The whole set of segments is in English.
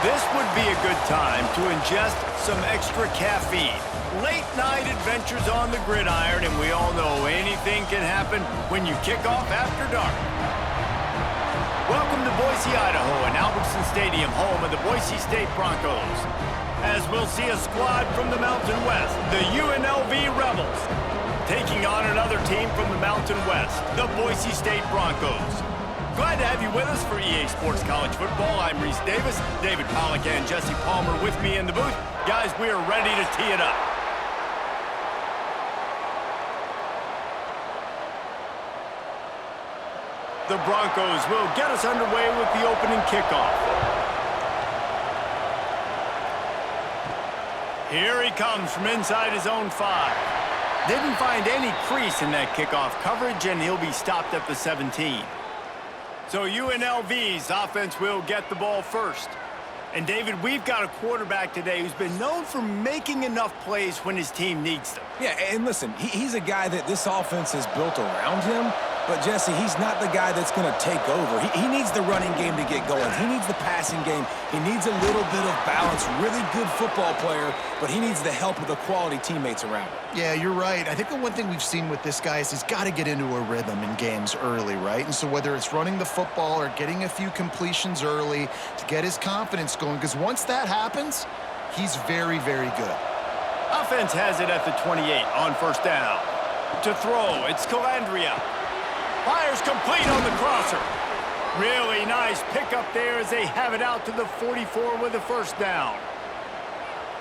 This would be a good time to ingest some extra caffeine. Late night adventures on the gridiron, and we all know anything can happen when you kick off after dark. Welcome to Boise, Idaho, and Albertson Stadium, home of the Boise State Broncos. As we'll see a squad from the Mountain West, the UNLV Rebels, taking on another team from the Mountain West, the Boise State Broncos. Glad to have you with us for EA Sports College Football. I'm Reese Davis, David Pollack and Jesse Palmer with me in the booth. Guys, we are ready to tee it up. The Broncos will get us underway with the opening kickoff. Here he comes from inside his own 5. Didn't find any crease in that kickoff coverage, and he'll be stopped at the 17. So UNLV's offense will get the ball first. And David, we've got a quarterback today who's been known for making enough plays when his team needs them. Yeah, and listen, he's a guy that this offense is built around him. But, Jesse, he's not the guy that's going to take over. He needs the running game to get going. He needs the passing game. He needs a little bit of balance. Really good football player, but he needs the help of the quality teammates around him. Yeah, you're right. I think the one thing we've seen with this guy is he's got to get into a rhythm in games early, right? And so whether it's running the football or getting a few completions early to get his confidence going, because once that happens, he's very, very good. Offense has it at the 28 on first down. To throw, it's Calandria. Fires complete on the crosser. Really nice pickup there as they have it out to the 44 with a first down.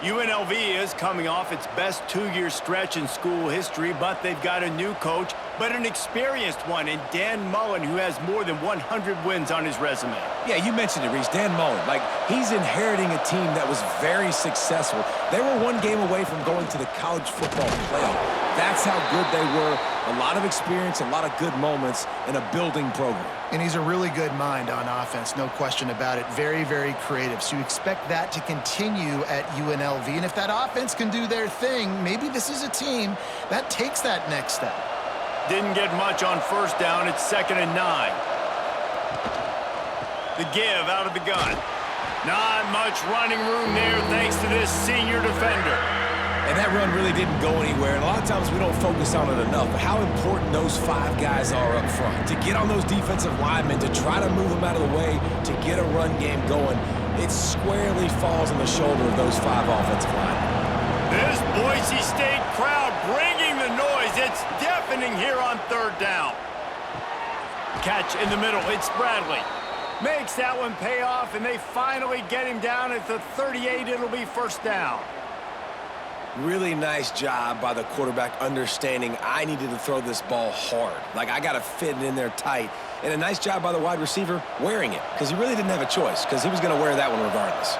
UNLV is coming off its best 2-year stretch in school history, but they've got a new coach, but an experienced one in Dan Mullen, who has more than 100 wins on his resume. Yeah, you mentioned it, Reese. Dan Mullen. He's inheriting a team that was very successful. They were one game away from going to the college football playoff. That's how good they were. A lot of experience, a lot of good moments in a building program. And he's a really good mind on offense, no question about it. Very, very creative. So you expect that to continue at UNLV. And if that offense can do their thing, maybe this is a team that takes that next step. Didn't get much on first down. It's 2nd and 9. The give out of the gun. Not much running room there thanks to this senior defender. And that run really didn't go anywhere. And a lot of times we don't focus on it enough. But how important those 5 guys are up front. To get on those defensive linemen, to try to move them out of the way, to get a run game going, it squarely falls on the shoulder of those 5 offensive linemen. This Boise State crowd bringing the noise. It's deafening here on 3rd down. Catch in the middle. It's Bradley. Makes that one pay off, and they finally get him down at the 38. It'll be first down. Really nice job by the quarterback understanding I needed to throw this ball hard. I got to fit it in there tight. And a nice job by the wide receiver wearing it, because he really didn't have a choice, because he was going to wear that one regardless.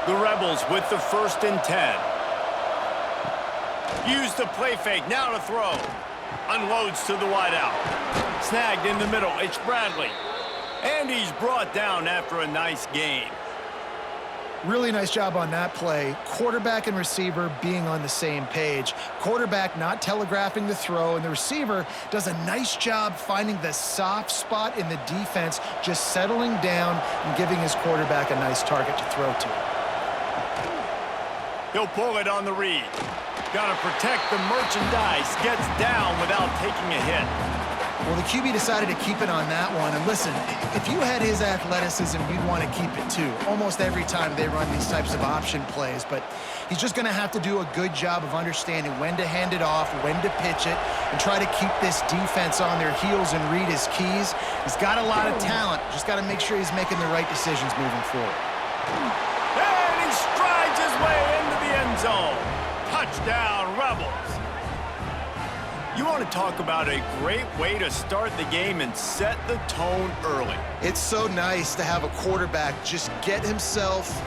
The Rebels with the 1st and 10. Use the play fake, now to throw. Unloads to the wideout. Snagged in the middle, it's Bradley. And he's brought down after a nice gain. Really nice job on that play. Quarterback and receiver being on the same page. Quarterback not telegraphing the throw, and the receiver does a nice job finding the soft spot in the defense, just settling down and giving his quarterback a nice target to throw to. He'll pull it on the read. Got to protect the merchandise. Gets down without taking a hit. Well, the QB decided to keep it on that one. And listen, if you had his athleticism, you'd want to keep it too. Almost every time they run these types of option plays. But he's just going to have to do a good job of understanding when to hand it off, when to pitch it, and try to keep this defense on their heels and read his keys. He's got a lot of talent. Just got to make sure he's making the right decisions moving forward. And he strides his way into the end zone. Touchdown, Rebels. You want to talk about a great way to start the game and set the tone early. It's so nice to have a quarterback just get himself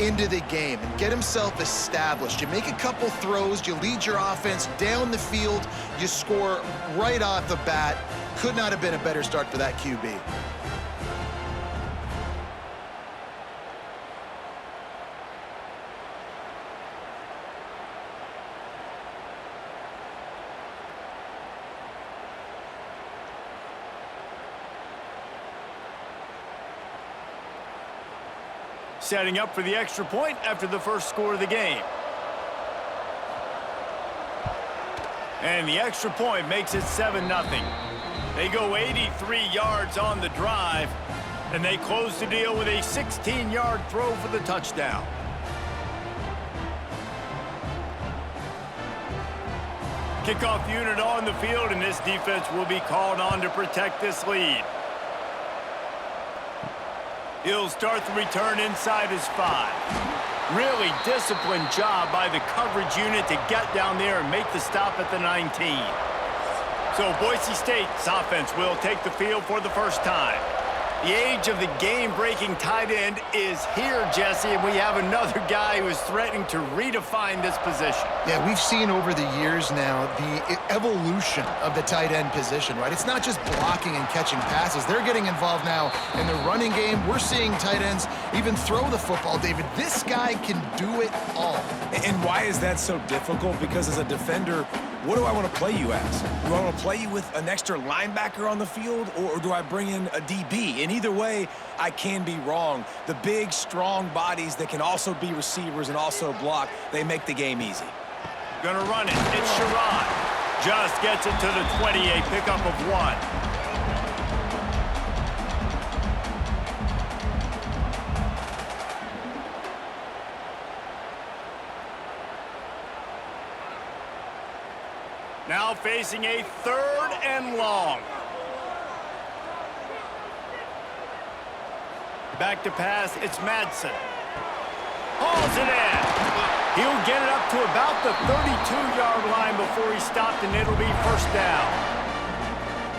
into the game and get himself established. You make a couple throws, you lead your offense down the field, you score right off the bat. Could not have been a better start for that QB. Setting up for the extra point after the first score of the game. And the extra point makes it 7-0. They go 83 yards on the drive, and they close the deal with a 16-yard throw for the touchdown. Kickoff unit on the field, and this defense will be called on to protect this lead. He'll start the return inside his 5. Really disciplined job by the coverage unit to get down there and make the stop at the 19. So Boise State's offense will take the field for the first time. The age of the game-breaking tight end is here, Jesse, and we have another guy who is threatening to redefine this position. Yeah, we've seen over the years now the evolution of the tight end position, right? It's not just blocking and catching passes. They're getting involved now in the running game. We're seeing tight ends even throw the football, David. This guy can do it all. And why is that so difficult? Because as a defender, what do I want to play you as? Do I want to play you with an extra linebacker on the field, or do I bring in a DB? And either way, I can be wrong. The big, strong bodies that can also be receivers and also block, they make the game easy. Gonna run it. It's Sherrod. Just gets it to the 28, pickup of 1. Now facing a 3rd and long. Back to pass, it's Madsen. Hauls it in. He'll get it up to about the 32-yard line before he stopped, and it'll be first down.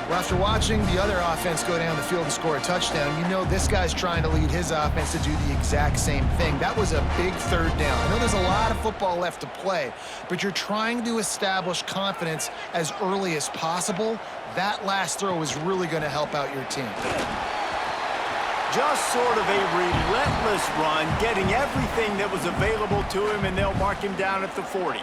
Well, after watching the other offense go down the field and score a touchdown, you know this guy's trying to lead his offense to do the exact same thing. That was a big 3rd down. I know there's a lot of football left to play, but you're trying to establish confidence as early as possible. That last throw is really going to help out your team. Just sort of a relentless run, getting everything that was available to him, and they'll mark him down at the 40.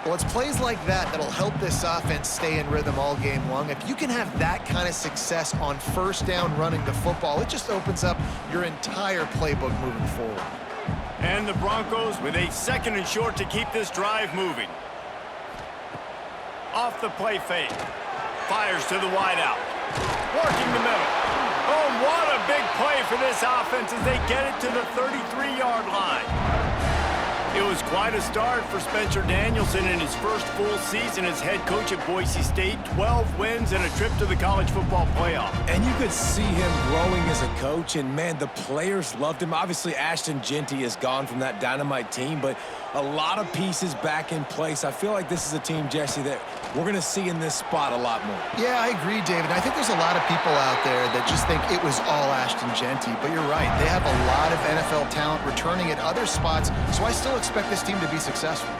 Well, it's plays like that that'll help this offense stay in rhythm all game long. If you can have that kind of success on 1st down running the football, it just opens up your entire playbook moving forward. And the Broncos with a 2nd and short to keep this drive moving. Off the play fake. Fires to the wideout. Working the middle. Oh, what a big play for this offense as they get it to the 33-yard line. It was quite a start for Spencer Danielson in his first full season as head coach at Boise State. 12 wins and a trip to the college football playoff. And you could see him growing as a coach, and man, the players loved him. Obviously, Ashton Jeanty is gone from that dynamite team, but a lot of pieces back in place. I feel like this is a team, Jesse, that we're going to see in this spot a lot more. Yeah, I agree, David. I think there's a lot of people out there that just think it was all Ashton Jeanty, but you're right. They have a lot of NFL talent returning at other spots, so I still expect this team to be successful.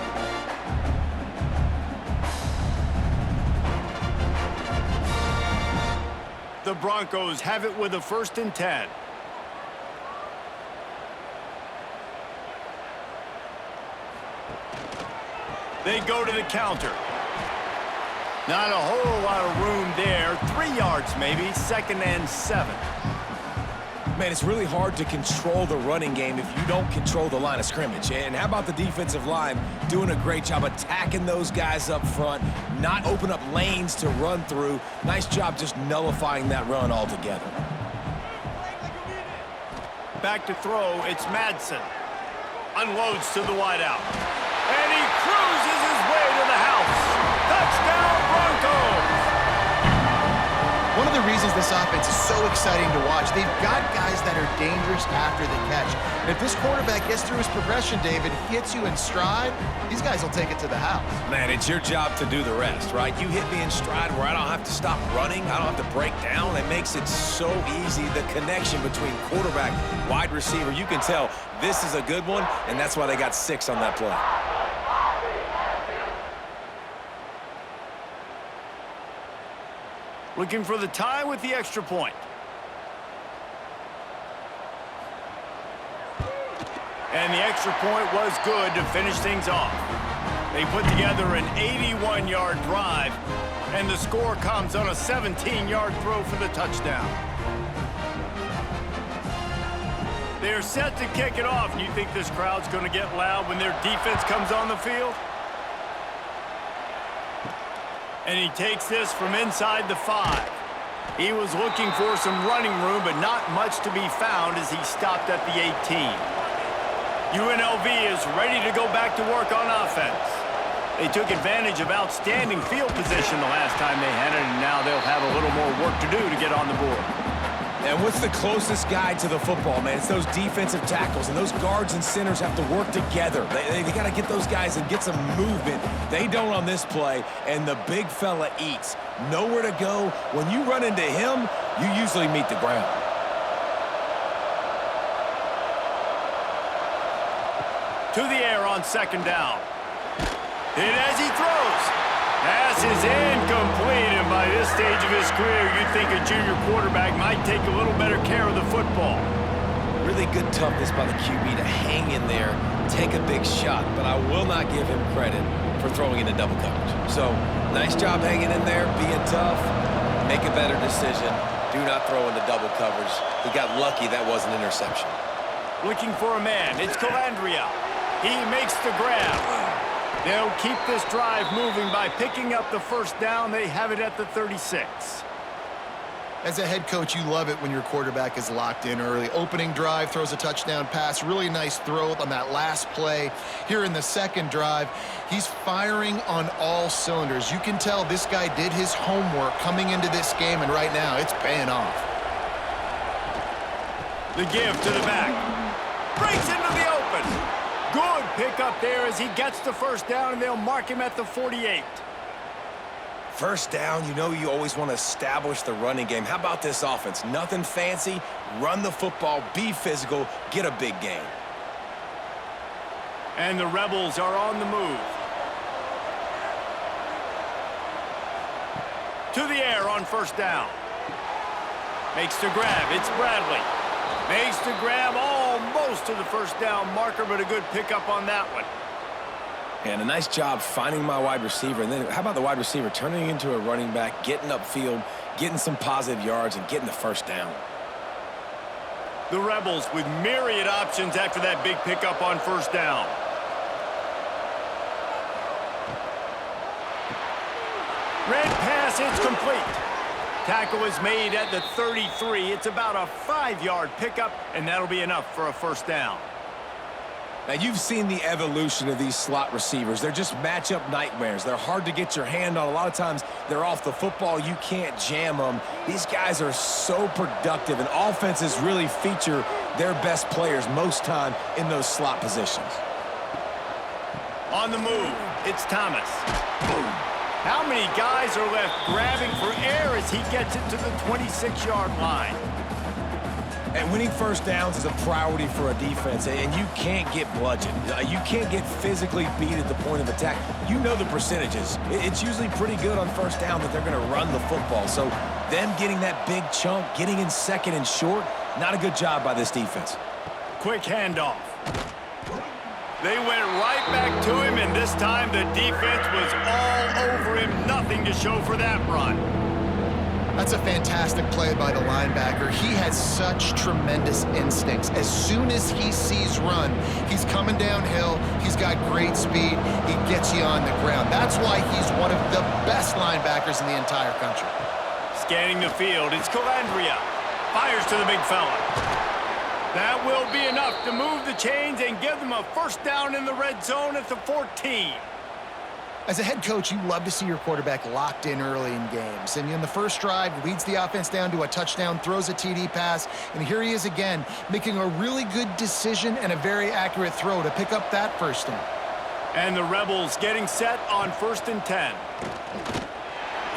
The Broncos have it with a 1st and 10. They go to the counter. Not a whole lot of room there. 3 yards maybe, 2nd and 7. Man, it's really hard to control the running game if you don't control the line of scrimmage. And how about the defensive line doing a great job attacking those guys up front, not open up lanes to run through. Nice job just nullifying that run altogether. Back to throw, it's Madsen. Unloads to the wideout. And he cruises his way to the house. Touchdown, Broncos! One of the reasons this offense is so exciting to watch, they've got guys that are dangerous after the catch. And if this quarterback gets through his progression, David, hits you in stride, these guys will take it to the house. Man, it's your job to do the rest, right? You hit me in stride where I don't have to stop running, I don't have to break down. It makes it so easy, the connection between quarterback, wide receiver. You can tell this is a good one, and that's why they got 6 on that play. Looking for the tie with the extra point. And the extra point was good to finish things off. They put together an 81-yard drive, and the score comes on a 17-yard throw for the touchdown. They're set to kick it off. You think this crowd's going to get loud when their defense comes on the field? And he takes this from inside the 5. He was looking for some running room, but not much to be found as he stopped at the 18. UNLV is ready to go back to work on offense. They took advantage of outstanding field position the last time they had it, and now they'll have a little more work to do to get on the board. And what's the closest guy to the football, man? It's those defensive tackles, and those guards and centers have to work together. They got to get those guys and get some movement. They don't on this play, and the big fella eats. Nowhere to go. When you run into him, you usually meet the ground. To the air on second down. Hit as he throws. Pass is incomplete, and by this stage of his career, you'd think a junior quarterback might take a little better care of the football. Really good toughness by the QB to hang in there, take a big shot, but I will not give him credit for throwing into double coverage. So, nice job hanging in there, being tough, make a better decision. Do not throw into double coverage. He got lucky that was an interception. Looking for a man, it's Calandria. He makes the grab. They'll keep this drive moving by picking up the first down. They have it at the 36. As a head coach, you love it when your quarterback is locked in early. Opening drive, throws a touchdown pass. Really nice throw on that last play. Here in the second drive, he's firing on all cylinders. You can tell this guy did his homework coming into this game, and right now it's paying off. The give to the back. Breaks into the open. Good pick up there as he gets the first down, and they'll mark him at the 48. First down, you know you always want to establish the running game. How about this offense? Nothing fancy. Run the football, be physical, get a big gain. And the Rebels are on the move. To the air on first down. Makes the grab. It's Bradley. Makes the grab almost to the first down marker, but a good pickup on that one. And a nice job finding my wide receiver. And then how about the wide receiver turning into a running back, getting upfield, getting some positive yards, and getting the first down. The Rebels with myriad options after that big pickup on first down. Red pass, it's complete. Tackle is made at the 33. It's about a 5-yard pickup, and that'll be enough for a first down. Now, you've seen the evolution of these slot receivers. They're just matchup nightmares. They're hard to get your hand on. A lot of times, they're off the football. You can't jam them. These guys are so productive, and offenses really feature their best players most time in those slot positions. On the move, it's Thomas. How many guys are left grabbing for air as he gets it to the 26-yard line? And winning first downs is a priority for a defense, and you can't get bludgeoned. You can't get physically beat at the point of attack. You know the percentages. It's usually pretty good on first down that they're going to run the football. So them getting that big chunk, getting in second and short, not a good job by this defense. Quick handoff. They went right back to him, and this time the defense was all over him. Nothing to show for that run. That's a fantastic play by the linebacker. He has such tremendous instincts. As soon as he sees run, he's coming downhill. He's got great speed. He gets you on the ground. That's why he's one of the best linebackers in the entire country. Scanning the field, it's Calandria. Fires to the big fella. That will be enough to move the chains and give them a first down in the red zone at the 14. As a head coach, you love to see your quarterback locked in early in games. And in the first drive, leads the offense down to a touchdown, throws a TD pass, and here he is again, making a really good decision and a very accurate throw to pick up that first down. And the Rebels getting set on 1st and 10.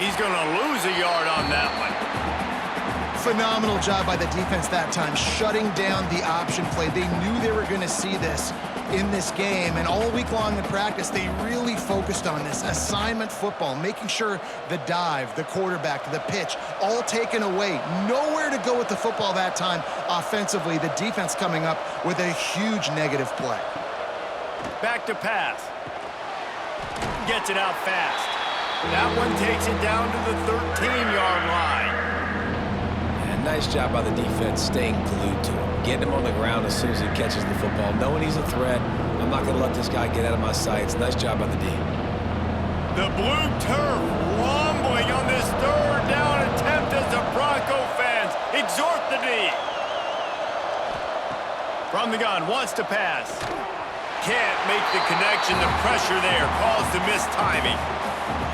He's going to lose a yard on that one. Phenomenal job by the defense that time, shutting down the option play. They knew they were going to see this in this game, and all week long in practice, they really focused on this assignment football, making sure the dive, the quarterback, the pitch, all taken away. Nowhere to go with the football that time offensively. The defense coming up with a huge negative play. Back to pass. Gets it out fast. That one takes it down to the 13-yard line. nice job by the defense staying glued to him, getting him on the ground as soon as he catches the football, knowing he's a threat. I'm not going to let this guy get out of my sights. Nice job by the D. The blue turf rumbling on this third down attempt as the Bronco fans exhort the D. From the gun, wants to pass. Can't make the connection. The pressure there caused the missed timing.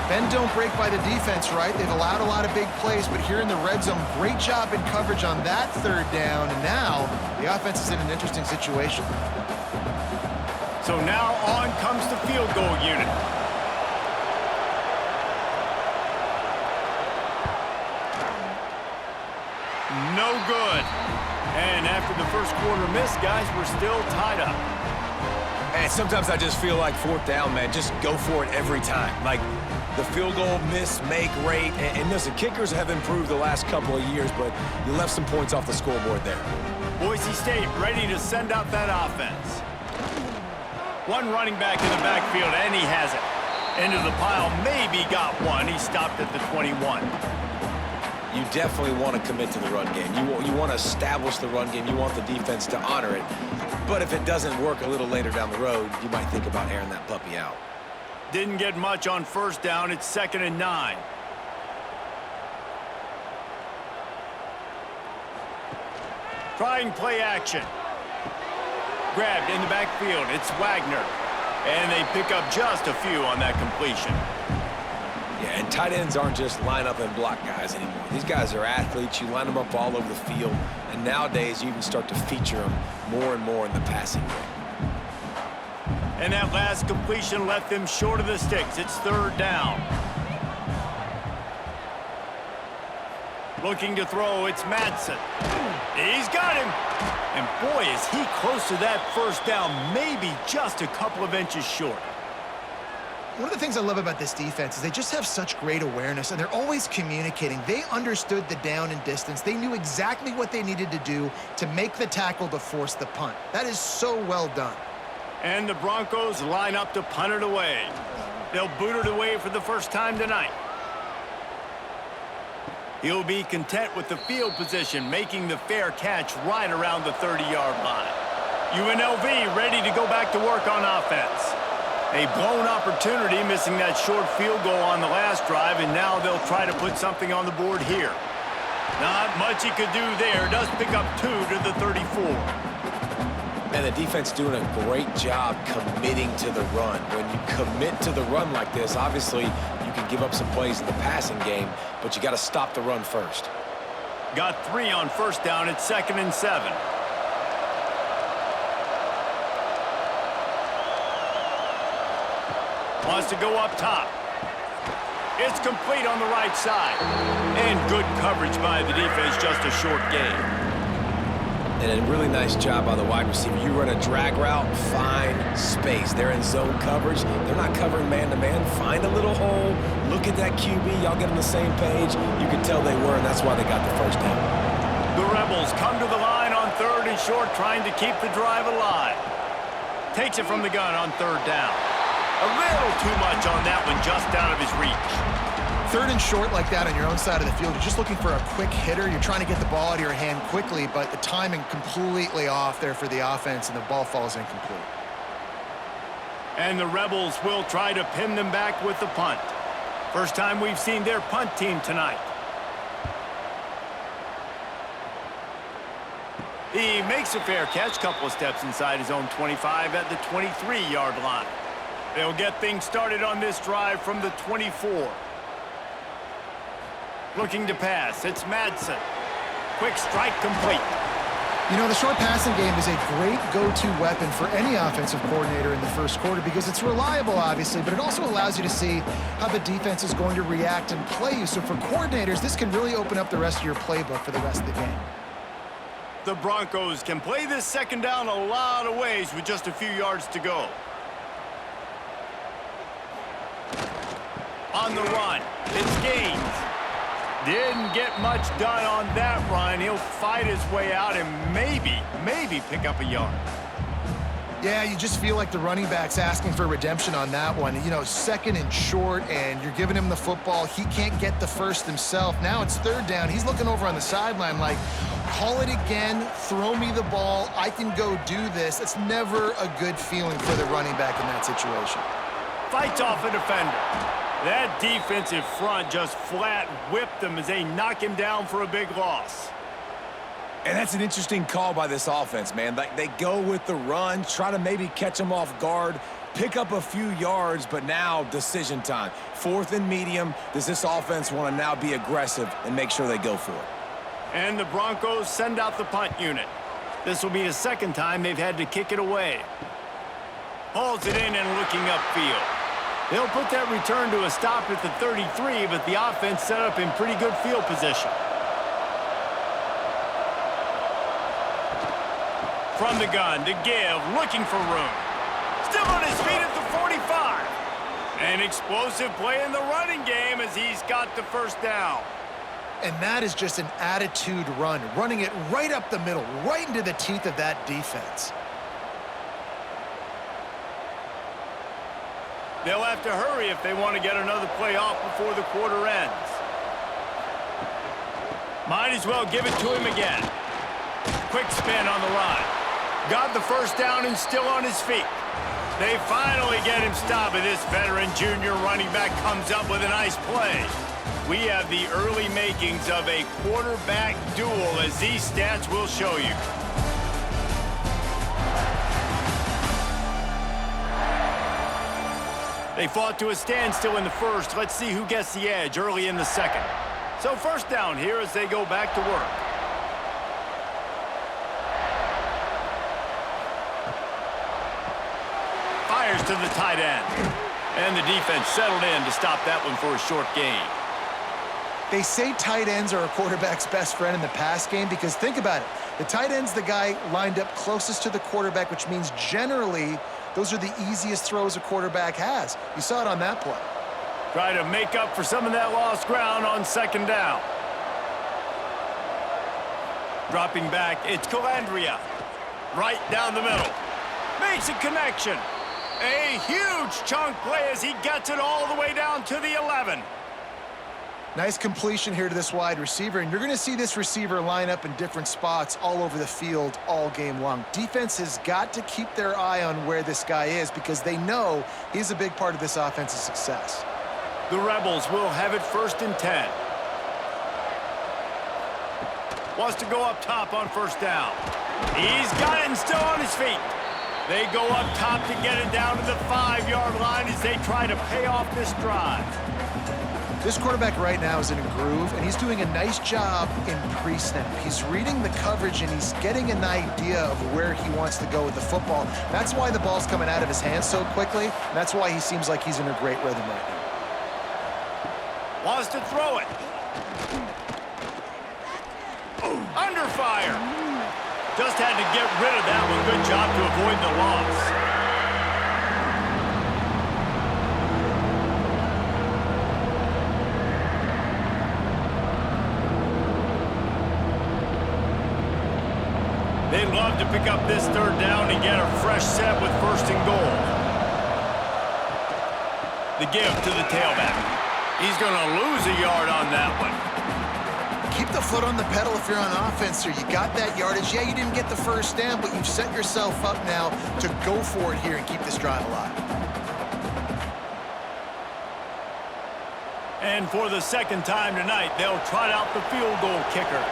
Bend don't break by the defense, right? They've allowed a lot of big plays, but here in the red zone, great job in coverage on that third down, and now the offense is in an interesting situation. So now on comes the field goal unit. No good. And after the first quarter miss, guys, we're still tied up. And sometimes I just feel like fourth down, man, just go for it every time. Like the field goal miss, make rate. And listen, kickers have improved the last couple of years, but you left some points off the scoreboard there. Boise State ready to send out that offense. One running back in the backfield, and he has it. Into the pile, maybe got one. He stopped at the 21. You definitely want to commit to the run game. You want to establish the run game. You want the defense to honor it. But if it doesn't work a little later down the road, you might think about airing that puppy out. Didn't get much on first down. It's 2nd and 9. Trying play action. Grabbed in the backfield. It's Wagner. And they pick up just a few on that completion. Yeah, and tight ends aren't just line up and block guys anymore. These guys are athletes. You line them up all over the field. And nowadays, you even start to feature them more and more in the passing game. And that last completion left them short of the sticks. It's 3rd down. Looking to throw, it's Madsen. He's got him. And boy, is he close to that first down, maybe just a couple of inches short. One of the things I love about this defense is they just have such great awareness, and they're always communicating. They understood the down and distance. They knew exactly what they needed to do to make the tackle to force the punt. That is so well done. And the Broncos line up to punt it away. They'll boot it away for the first time tonight. He'll be content with the field position, making the fair catch right around the 30-yard line. UNLV ready to go back to work on offense. A blown opportunity, missing that short field goal on the last drive, and now they'll try to put something on the board here. Not much he could do there. Does pick up 2 to the 34. And the defense doing a great job committing to the run. When you commit to the run like this, obviously you can give up some plays in the passing game, but you got to stop the run first. Got 3 on first down. It's 2nd and 7. Wants to go up top. It's complete on the right side. And good coverage by the defense, just a short gain. And a really nice job by the wide receiver. You run a drag route, find space. They're in zone coverage. They're not covering man-to-man. Find a little hole. Look at that QB. Y'all get on the same page. You can tell they were, and that's why they got the first down. The Rebels come to the line on 3rd and short, trying to keep the drive alive. Takes it from the gun on 3rd down. A little too much on that one, just out of his reach. 3rd and short like that on your own side of the field, you're just looking for a quick hitter. You're trying to get the ball out of your hand quickly, but the timing completely off there for the offense, and the ball falls incomplete. And the Rebels will try to pin them back with the punt. First time we've seen their punt team tonight. He makes a fair catch, couple of steps inside his own 25 at the 23-yard line. They'll get things started on this drive from the 24. Looking to pass, it's Madsen. Quick strike complete. You know, the short passing game is a great go-to weapon for any offensive coordinator in the first quarter because it's reliable, obviously, but it also allows you to see how the defense is going to react and play you. So for coordinators, this can really open up the rest of your playbook for the rest of the game. The Broncos can play this second down a lot of ways with just a few yards to go. On the run, it's Gaines. Didn't get much done on that run. He'll fight his way out and maybe pick up a yard. Yeah, you just feel like the running back's asking for redemption on that one. You know, 2nd and short, and you're giving him the football. He can't get the first himself. Now it's 3rd down. He's looking over on the sideline like, call it again, throw me the ball, I can go do this. It's never a good feeling for the running back in that situation. Fights off a defender. That defensive front just flat whipped him as they knock him down for a big loss. And that's an interesting call by this offense, man. Like, they go with the run, try to maybe catch them off guard, pick up a few yards, but now decision time. 4th and medium. Does this offense want to now be aggressive and make sure they go for it? And the Broncos send out the punt unit. This will be the 2nd time they've had to kick it away. Hauls it in and looking upfield. They'll put that return to a stop at the 33, but the offense set up in pretty good field position. From the gun to give, looking for room. Still on his feet at the 45. An explosive play in the running game as he's got the 1st down. And that is just an attitude run, running it right up the middle, right into the teeth of that defense. They'll have to hurry if they want to get another play off before the quarter ends. Might as well give it to him again. Quick spin on the line. Got the 1st down and still on his feet. They finally get him stopped, and this veteran junior running back comes up with a nice play. We have the early makings of a quarterback duel, as these stats will show you. They fought to a standstill in the 1st. Let's see who gets the edge early in the 2nd. So 1st down here as they go back to work. Fires to the tight end. And the defense settled in to stop that one for a short gain. They say tight ends are a quarterback's best friend in the pass game because think about it. The tight end's the guy lined up closest to the quarterback, which means generally those are the easiest throws a quarterback has. You saw it on that play. Try to make up for some of that lost ground on 2nd down. Dropping back, it's Calandria. Right down the middle. Makes a connection. A huge chunk play as he gets it all the way down to the 11. Nice completion here to this wide receiver, and you're going to see this receiver line up in different spots all over the field all game long. Defense has got to keep their eye on where this guy is because they know he's a big part of this offense's success. The Rebels will have it 1st and 10. Wants to go up top on 1st down. He's got it and still on his feet. They go up top to get it down to the 5-yard line as they try to pay off this drive. This quarterback right now is in a groove, and he's doing a nice job in pre-snap. He's reading the coverage, and he's getting an idea of where he wants to go with the football. That's why the ball's coming out of his hands so quickly, and that's why he seems like he's in a great rhythm right now. Wants to throw it. Under fire. Just had to get rid of that one. Good job to avoid the loss. They'd love to pick up this 3rd down and get a fresh set with 1st and goal. The give to the tailback. He's going to lose a yard on that one. Keep the foot on the pedal if you're on offense here. You got that yardage. Yeah, you didn't get the 1st down, but you've set yourself up now to go for it here and keep this drive alive. And for the 2nd time tonight, they'll trot out the field goal kicker.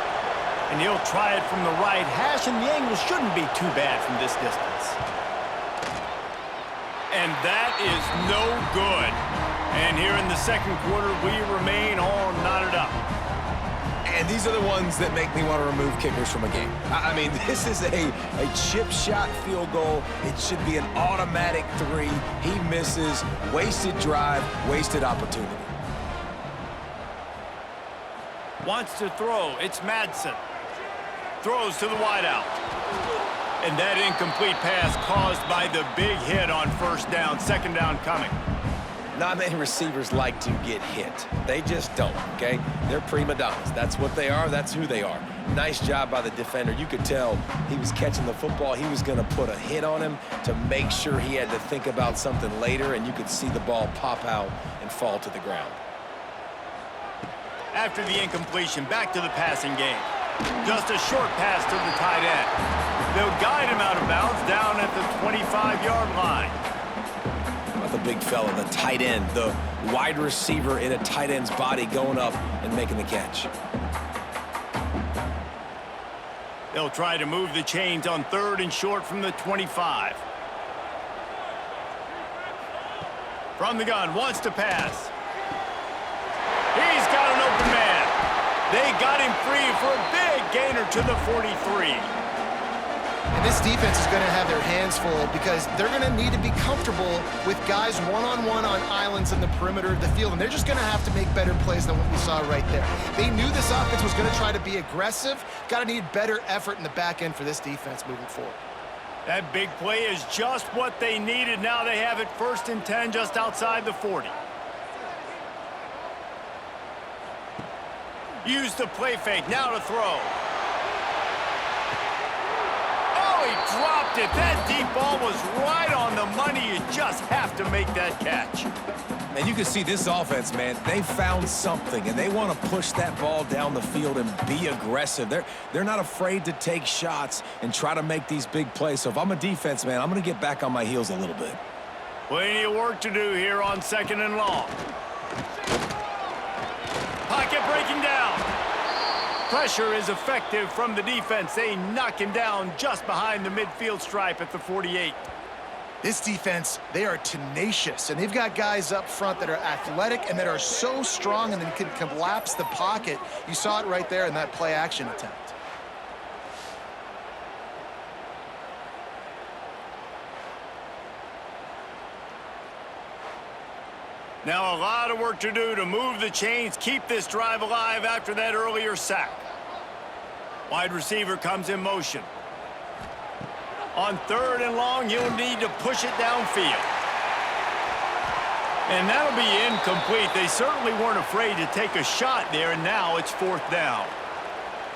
And he'll try it from the right hash, and the angle shouldn't be too bad from this distance. And that is no good. And here in the 2nd quarter, we remain all knotted up. And these are the ones that make me want to remove kickers from a game. I mean, this is a chip shot field goal. It should be an automatic 3. He misses. Wasted drive, wasted opportunity. Wants to throw. It's Madsen. Throws to the wideout. And that incomplete pass caused by the big hit on 1st down. 2nd down coming. Not many receivers like to get hit. They just don't, okay? They're prima donnas. That's what they are. That's who they are. Nice job by the defender. You could tell he was catching the football. He was going to put a hit on him to make sure he had to think about something later, and you could see the ball pop out and fall to the ground. After the incompletion, back to the passing game. Just a short pass to the tight end. They'll guide him out of bounds down at the 25-yard line. The big fella, the tight end, the wide receiver in a tight end's body going up and making the catch. They'll try to move the chains on 3rd and short from the 25. From the gun, wants to pass. He's got an open man. They got him free for a big gainer to the 43. And this defense is going to have their hands full because they're going to need to be comfortable with guys one-on-one on islands in the perimeter of the field, and they're just going to have to make better plays than what we saw right there. They knew this offense was going to try to be aggressive. Got to need better effort in the back end for this defense moving forward. That big play is just what they needed. Now they have it 1st and 10 just outside the 40. Use the play fake, now to throw. Oh, he dropped it. That deep ball was right on the money. You just have to make that catch. And you can see this offense, man, they found something, and they want to push that ball down the field and be aggressive. They're not afraid to take shots and try to make these big plays. So if I'm a defense, man, I'm going to get back on my heels a little bit. Plenty of work to do here on 2nd and long. Pocket breaking down. Pressure is effective from the defense. They knock him down just behind the midfield stripe at the 48. This defense, they are tenacious, and they've got guys up front that are athletic and that are so strong and then can collapse the pocket. You saw it right there in that play-action attempt. Now a lot of work to do to move the chains, keep this drive alive after that earlier sack. Wide receiver comes in motion. On 3rd and long, he'll need to push it downfield. And that'll be incomplete. They certainly weren't afraid to take a shot there, and now it's 4th down.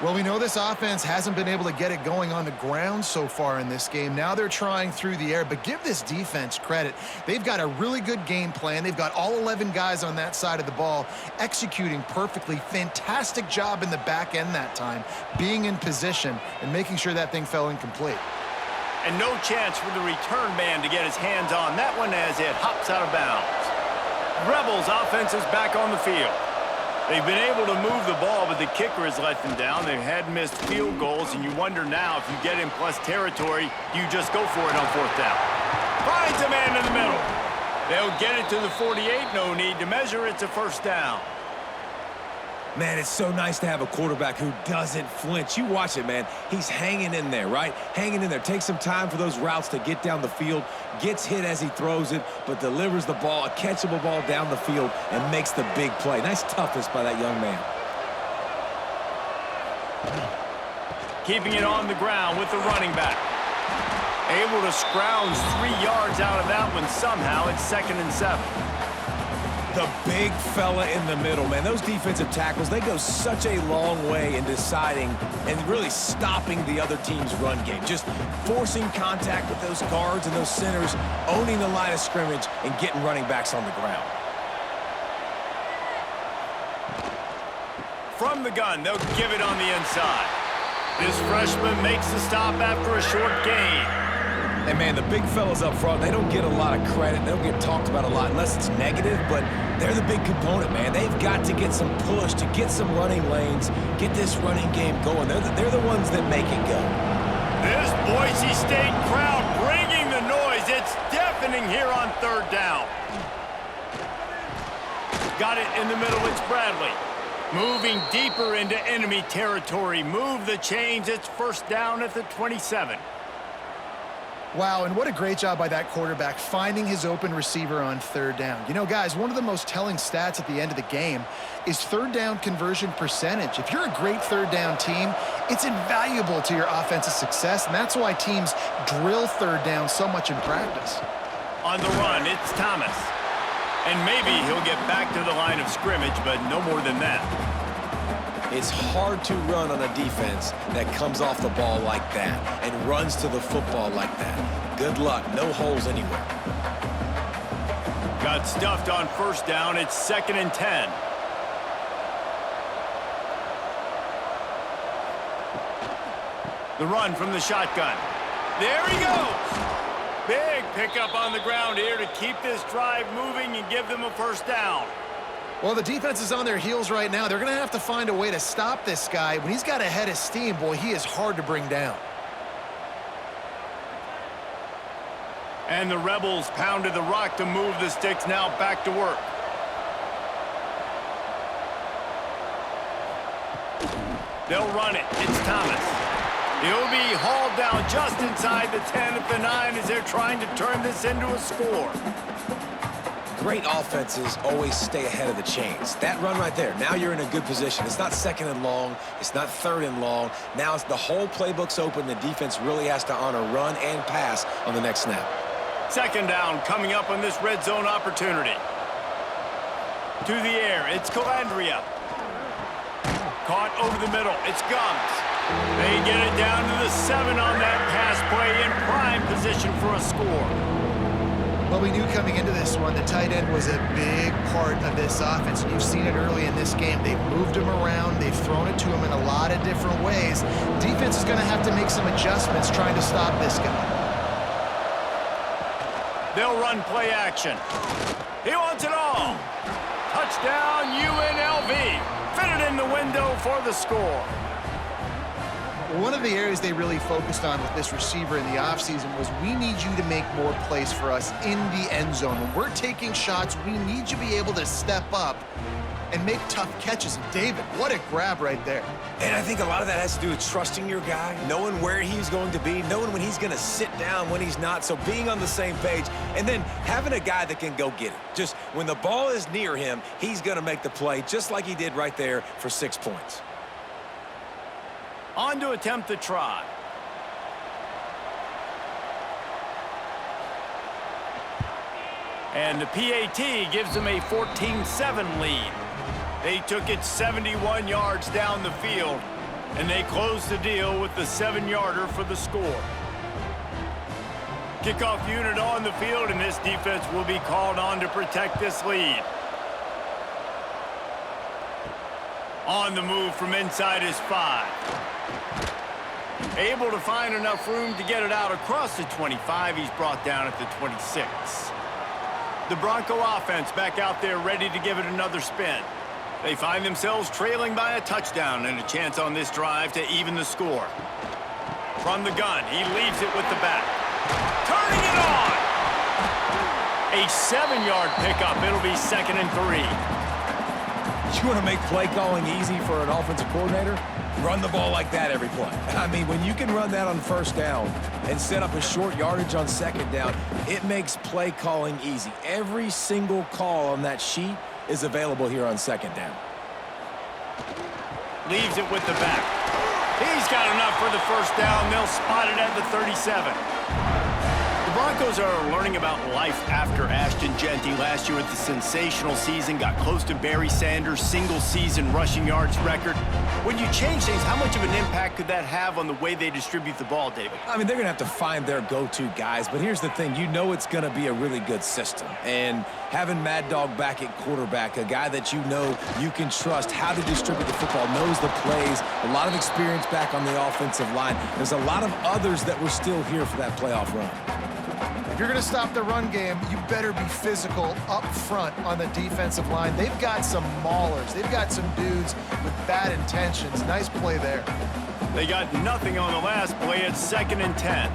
Well, we know this offense hasn't been able to get it going on the ground so far in this game. Now they're trying through the air, but give this defense credit. They've got a really good game plan. They've got all 11 guys on that side of the ball executing perfectly. Fantastic job in the back end that time, being in position and making sure that thing fell incomplete. And no chance for the return man to get his hands on that one as it hops out of bounds. Rebels offense is back on the field. They've been able to move the ball, but the kicker has let them down. They've had missed field goals, and you wonder now if you get in plus territory, you just go for it on 4th down. Finds a man in the middle. They'll get it to the 48. No need to measure. It's a 1st down. Man, it's so nice to have a quarterback who doesn't flinch. You watch it, man. He's hanging in there, right? Hanging in there. Takes some time for those routes to get down the field. Gets hit as he throws it, but delivers the ball, a catchable ball down the field, and makes the big play. Nice toughness by that young man. Keeping it on the ground with the running back. Able to scrounge 3 yards out of that one somehow. It's 2nd and 7. The big fella in the middle, man. Those defensive tackles, they go such a long way in deciding and really stopping the other team's run game. Just forcing contact with those guards and those centers, owning the line of scrimmage, and getting running backs on the ground. From the gun, they'll give it on the inside. This freshman makes the stop after a short gain. And, man, the big fellas up front, they don't get a lot of credit. They don't get talked about a lot unless it's negative, but they're the big component, man. They've got to get some push, to get some running lanes, get this running game going. They're the ones that make it go. This Boise State crowd bringing the noise. It's deafening here on 3rd down. Got it in the middle. It's Bradley. Moving deeper into enemy territory. Move the chains. It's 1st down at the 27. Wow, and what a great job by that quarterback finding his open receiver on 3rd down. You know, guys, one of the most telling stats at the end of the game is 3rd down conversion percentage. If you're a great 3rd down team, it's invaluable to your offensive success, and that's why teams drill 3rd down so much in practice. On the run, it's Thomas. And maybe he'll get back to the line of scrimmage, but no more than that. It's hard to run on a defense that comes off the ball like that and runs to the football like that. Good luck. No holes anywhere. Got stuffed on first down. It's 2nd and 10. The run from the shotgun. There he goes. Big pickup on the ground here to keep this drive moving and give them a first down. Well, the defense is on their heels right now. They're going to have to find a way to stop this guy. When he's got a head of steam, boy, he is hard to bring down. And the Rebels pounded the rock to move the sticks, now back to work. They'll run it. It's Thomas. He'll be hauled down just inside the 10 at the 9 as they're trying to turn this into a score. Great offenses always stay ahead of the chains. That run right there, now you're in a good position. It's not 2nd and long. It's not 3rd and long. Now it's the whole playbook's open. The defense really has to honor run and pass on the next snap. 2nd down coming up on this red zone opportunity. To the air, it's Calandria. Caught over the middle, it's Gums. They get it down to the 7 on that pass play in prime position for a score. Well, we knew coming into this one, the tight end was a big part of this offense. You've seen it early in this game. They've moved him around. They've thrown it to him in a lot of different ways. Defense is going to have to make some adjustments trying to stop this guy. They'll run play action. He wants it all. Touchdown, UNLV. Fitted in the window for the score. One of the areas they really focused on with this receiver in the offseason was we need you to make more plays for us in the end zone. When we're taking shots, we need you to be able to step up and make tough catches. And David, what a grab right there. And I think a lot of that has to do with trusting your guy, knowing where he's going to be, knowing when he's going to sit down, when he's not. So being on the same page, and then having a guy that can go get it. Just when the ball is near him, he's going to make the play, just like he did right there for 6 points. On to attempt the try. And the PAT gives them a 14-7 lead. They took it 71 yards down the field, and they closed the deal with the 7-yarder for the score. Kickoff unit on the field, and this defense will be called on to protect this lead. On the move from inside his 5. Able to find enough room to get it out across the 25. He's brought down at the 26. The Bronco offense back out there ready to give it another spin. They find themselves trailing by a touchdown and a chance on this drive to even the score. From the gun, he leaves it with the back. Turning it on! A 7-yard pickup. It'll be 2nd and 3. You want to make play calling easy for an offensive coordinator? Run the ball like that every play. I mean, when you can run that on first down and set up a short yardage on 2nd down, it makes play calling easy. Every single call on that sheet is available here on 2nd down. Leaves it with the back. He's got enough for the first down. They'll spot it at the 37. The Broncos are learning about life after Ashton Genty last year with the sensational season, got close to Barry Sanders' single-season rushing yards record. When you change things, how much of an impact could that have on the way they distribute the ball, David? I mean, they're going to have to find their go-to guys, but here's the thing. You know it's going to be a really good system. And having Mad Dog back at quarterback, a guy that you know you can trust how to distribute the football, knows the plays, a lot of experience back on the offensive line. There's a lot of others that were still here for that playoff run. If you're going to stop the run game, you better be physical up front on the defensive line. They've got some maulers. They've got some dudes with bad intentions. Nice play there. They got nothing on the last play. It's 2nd and 10.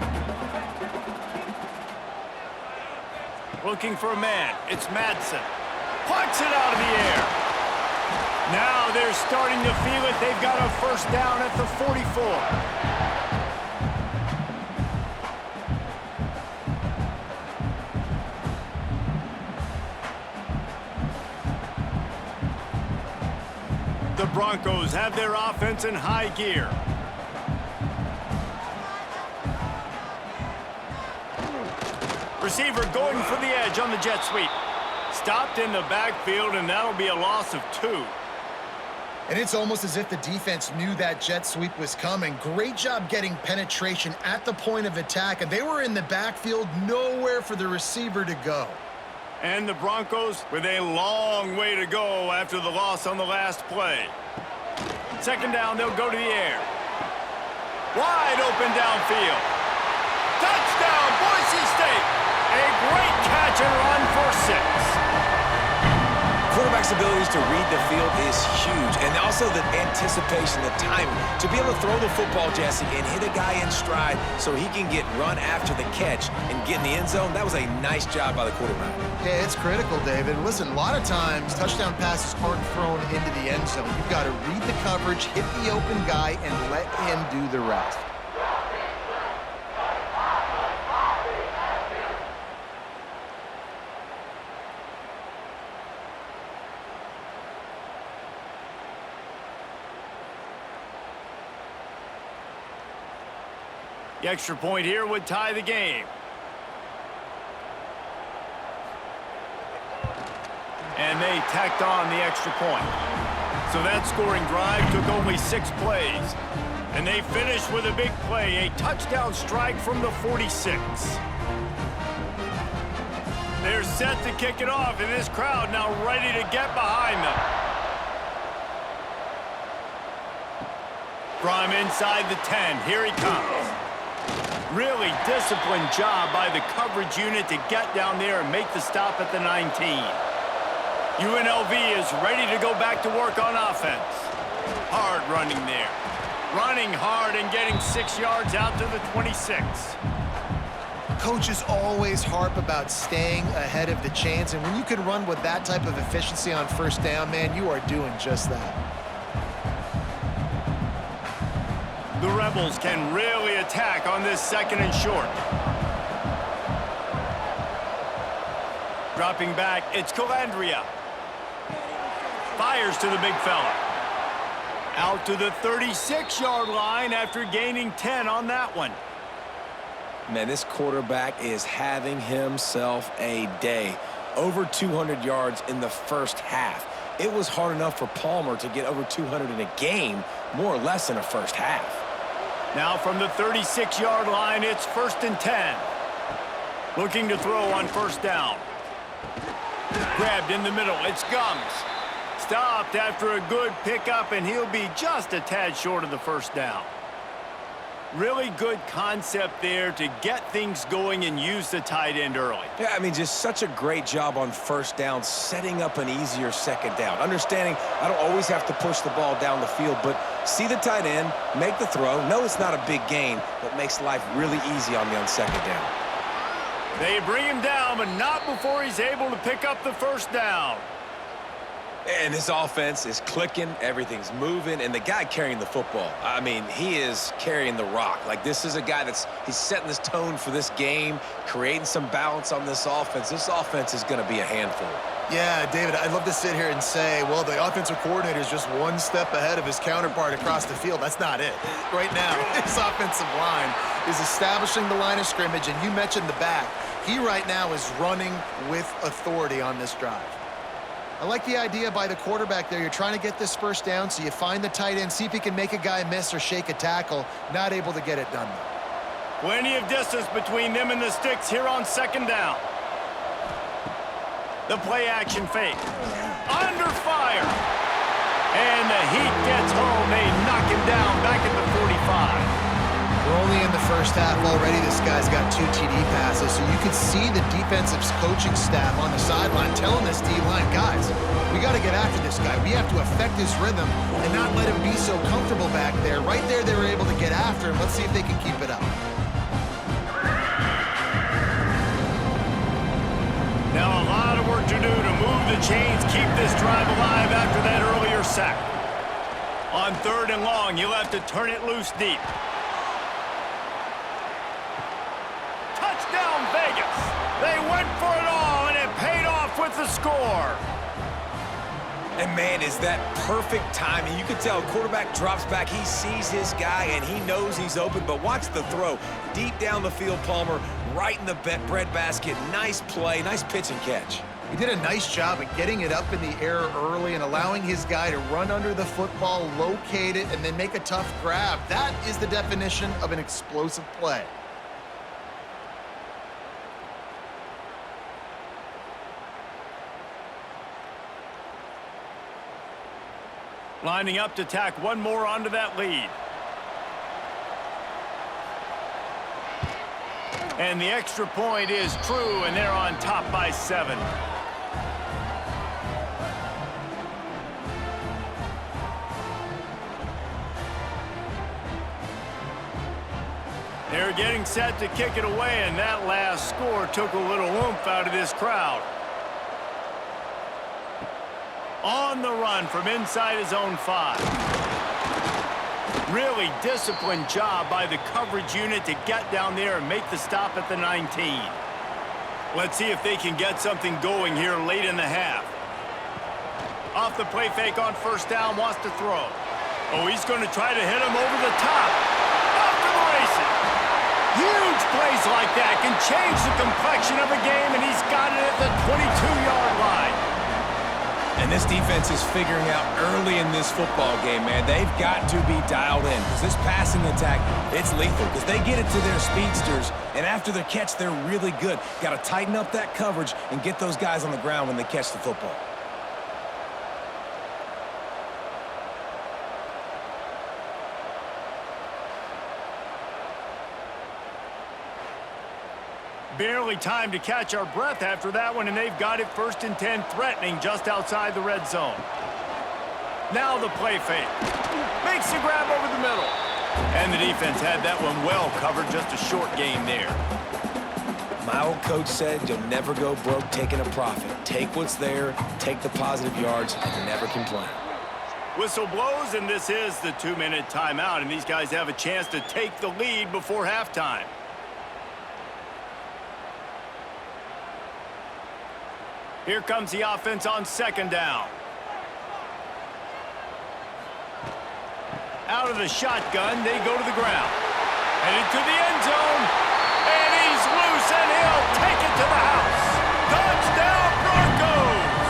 Looking for a man. It's Madsen. Plucks it out of the air. Now they're starting to feel it. They've got a first down at the 44. The Broncos have their offense in high gear. Receiver going for the edge on the jet sweep. Stopped in the backfield, and that'll be a loss of 2. And it's almost as if the defense knew that jet sweep was coming. Great job getting penetration at the point of attack, and they were in the backfield, nowhere for the receiver to go. And the Broncos with a long way to go after the loss on the last play. Second down, they'll go to the air. Wide open downfield. Touchdown, Boise State. A great catch and run for 6. Quarterback's abilities to read the field is huge, and also the anticipation, the timing, to be able to throw the football, Jesse, and hit a guy in stride so he can get run after the catch and get in the end zone. That was a nice job by the quarterback. Yeah, it's critical, David. Listen, a lot of times touchdown passes aren't thrown into the end zone. You've got to read the coverage, hit the open guy, and let him do the rest. The extra point here would tie the game. And they tacked on the extra point. So that scoring drive took only 6 plays. And they finished with a big play, a touchdown strike from the 46. They're set to kick it off, and this crowd now ready to get behind them. From inside the 10, here he comes. Really disciplined job by the coverage unit to get down there and make the stop at the 19. UNLV is ready to go back to work on offense. Hard running there. Running hard and getting 6 yards out to the 26. Coaches always harp about staying ahead of the chains, and when you can run with that type of efficiency on first down, man, you are doing just that. The Rebels can really attack on this 2nd and short. Dropping back, it's Calandria. Fires to the big fella. Out to the 36-yard line after gaining 10 on that one. Man, this quarterback is having himself a day. Over 200 yards in the first half. It was hard enough for Palmer to get over 200 in a game, more or less in a first half. Now from the 36-yard line, it's 1st and 10. Looking to throw on first down. Grabbed in the middle, it's Gums. Stopped after a good pickup, and he'll be just a tad short of the first down. Really good concept there to get things going and use the tight end early. Yeah, I mean, just such a great job on first down, setting up an easier second down. Understanding I don't always have to push the ball down the field, but see the tight end, make the throw. No, it's not a big gain, but makes life really easy on me on second down. They bring him down, but not before he's able to pick up the first down. And this offense is clicking, everything's moving, and the guy carrying the football, I mean, he is carrying the rock. Like, this is a guy he's setting this tone for this game, creating some balance on this offense. This offense is going to be a handful. Yeah, David, I'd love to sit here and say, well, the offensive coordinator is just one step ahead of his counterpart across the field. That's not it. Right now, his offensive line is establishing the line of scrimmage, and you mentioned the back. He right now is running with authority on this drive. I like the idea by the quarterback there. You're trying to get this first down, so you find the tight end, see if he can make a guy miss or shake a tackle. Not able to get it done, though. Plenty of distance between them and the sticks here on second down. The play action fake. Under fire. And the heat gets home. They knock him down back at the 45. We're only in the first half already. This guy's got 2 TD passes, so you can see the defensive coaching staff on the sideline telling this D-line, guys, we got to get after this guy. We have to affect his rhythm and not let him be so comfortable back there. Right there, they were able to get after him. Let's see if they can keep it up. Now a lot of work to do to move the chains, keep this drive alive after that earlier sack. On 3rd and long, you'll have to turn it loose deep. Touchdown, Vegas. They went for it all, and it paid off with the score. And, man, is that perfect timing. You can tell quarterback drops back. He sees his guy, and he knows he's open. But watch the throw. Deep down the field, Palmer, right in the bread basket. Nice play, nice pitch and catch. He did a nice job of getting it up in the air early and allowing his guy to run under the football, locate it, and then make a tough grab. That is the definition of an explosive play. Lining up to tack one more onto that lead. And the extra point is true, and they're on top by 7. They're getting set to kick it away, and that last score took a little oomph out of this crowd. On the run from inside his own 5. Really disciplined job by the coverage unit to get down there and make the stop at the 19. Let's see if they can get something going here late in the half. Off the play fake on first down, wants to throw. Oh, he's going to try to hit him over the top. Off to the races. Huge plays like that can change the complexion of a game, and he's got it at the 22-yard line. And this defense is figuring out early in this football game, man. They've got to be dialed in because this passing attack, it's lethal because they get it to their speedsters, and after the catch, they're really good. Got to tighten up that coverage and get those guys on the ground when they catch the football. Barely time to catch our breath after that one, and they've got it 1st and 10, threatening just outside the red zone. Now the play fake. Makes the grab over the middle. And the defense had that one well covered, just a short game there. My old coach said you'll never go broke taking a profit. Take what's there, take the positive yards, and never complain. Whistle blows, and this is the 2-minute timeout, and these guys have a chance to take the lead before halftime. Here comes the offense on 2nd down. Out of the shotgun, they go to the ground. Headed to the end zone. And he's loose, and he'll take it to the house. Touchdown, Broncos!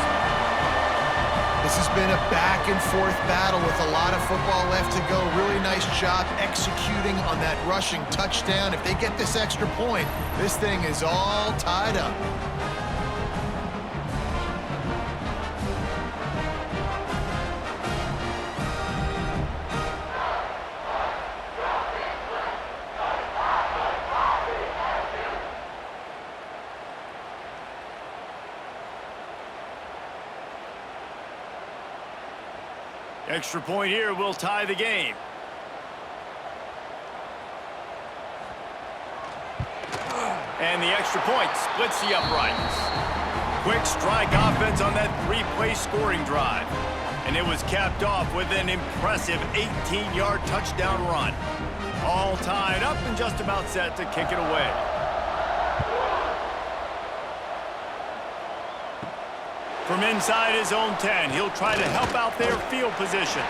This has been a back-and-forth battle with a lot of football left to go. Really nice job executing on that rushing touchdown. If they get this extra point, this thing is all tied up. Extra point here will tie the game. And the extra point splits the uprights. Quick strike offense on that 3-play scoring drive. And it was capped off with an impressive 18-yard touchdown run. All tied up and just about set to kick it away. From inside his own 10, he'll try to help out their field position.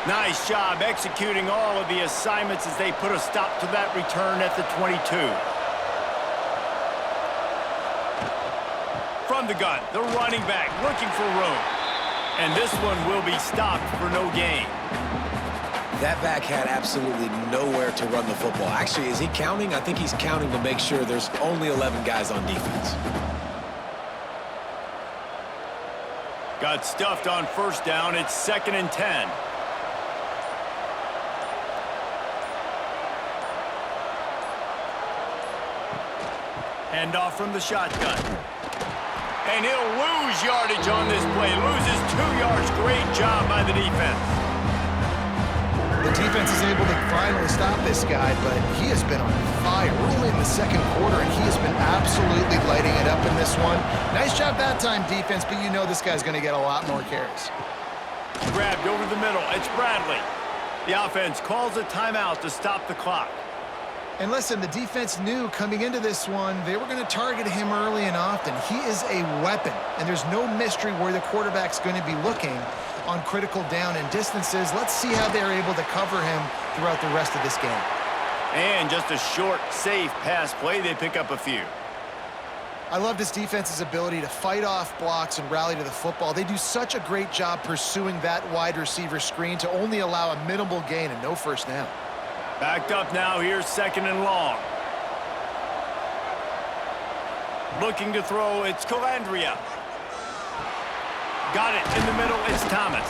Nice job executing all of the assignments as they put a stop to that return at the 22. From the gun, the running back looking for room. And this one will be stopped for no gain. That back had absolutely nowhere to run the football. Actually, is he counting? I think he's counting to make sure there's only 11 guys on defense. Got stuffed on 1st down. It's 2nd and 10. Hand off from the shotgun. And he'll lose yardage on this play. Loses 2 yards. Great job by the defense. The defense is able to finally stop this guy, but he has been on fire. We're only in the 2nd quarter, and he has been absolutely lighting it up in this one. Nice job that time, defense, but you know this guy's going to get a lot more carries. Grabbed over the middle. It's Bradley. The offense calls a timeout to stop the clock. And listen, the defense knew coming into this one, they were going to target him early and often. He is a weapon, and there's no mystery where the quarterback's going to be looking on critical down and distances. Let's see how they're able to cover him throughout the rest of this game. And just a short, safe pass play. They pick up a few. I love this defense's ability to fight off blocks and rally to the football. They do such a great job pursuing that wide receiver screen to only allow a minimal gain and no first down. Backed up now, here's 2nd and long. Looking to throw, it's Calandria. Got it in the middle, it's Thomas.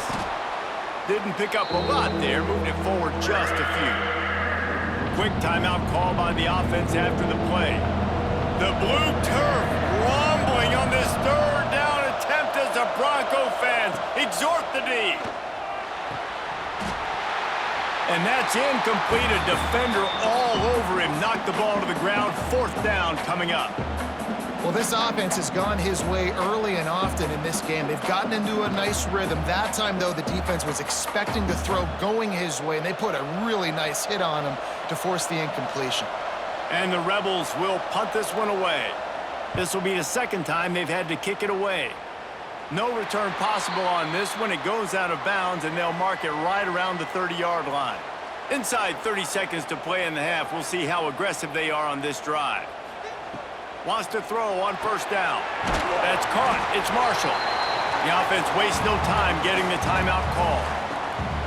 Didn't pick up a lot there, moved it forward just a few. Quick timeout call by the offense after the play. The blue turf rumbling on this 3rd down attempt as the Bronco fans exhort the D. And that's incomplete. A defender all over him. Knocked the ball to the ground. 4th down coming up. Well, this offense has gone his way early and often in this game. They've gotten into a nice rhythm. That time, though, the defense was expecting the throw going his way, and they put a really nice hit on him to force the incompletion. And the Rebels will punt this one away. This will be the 2nd time they've had to kick it away. No return possible on this one. It goes out of bounds, and they'll mark it right around the 30-yard line. Inside 30 seconds to play in the half. We'll see how aggressive they are on this drive. Wants to throw on 1st down. That's caught. It's Marshall. The offense wastes no time getting the timeout call.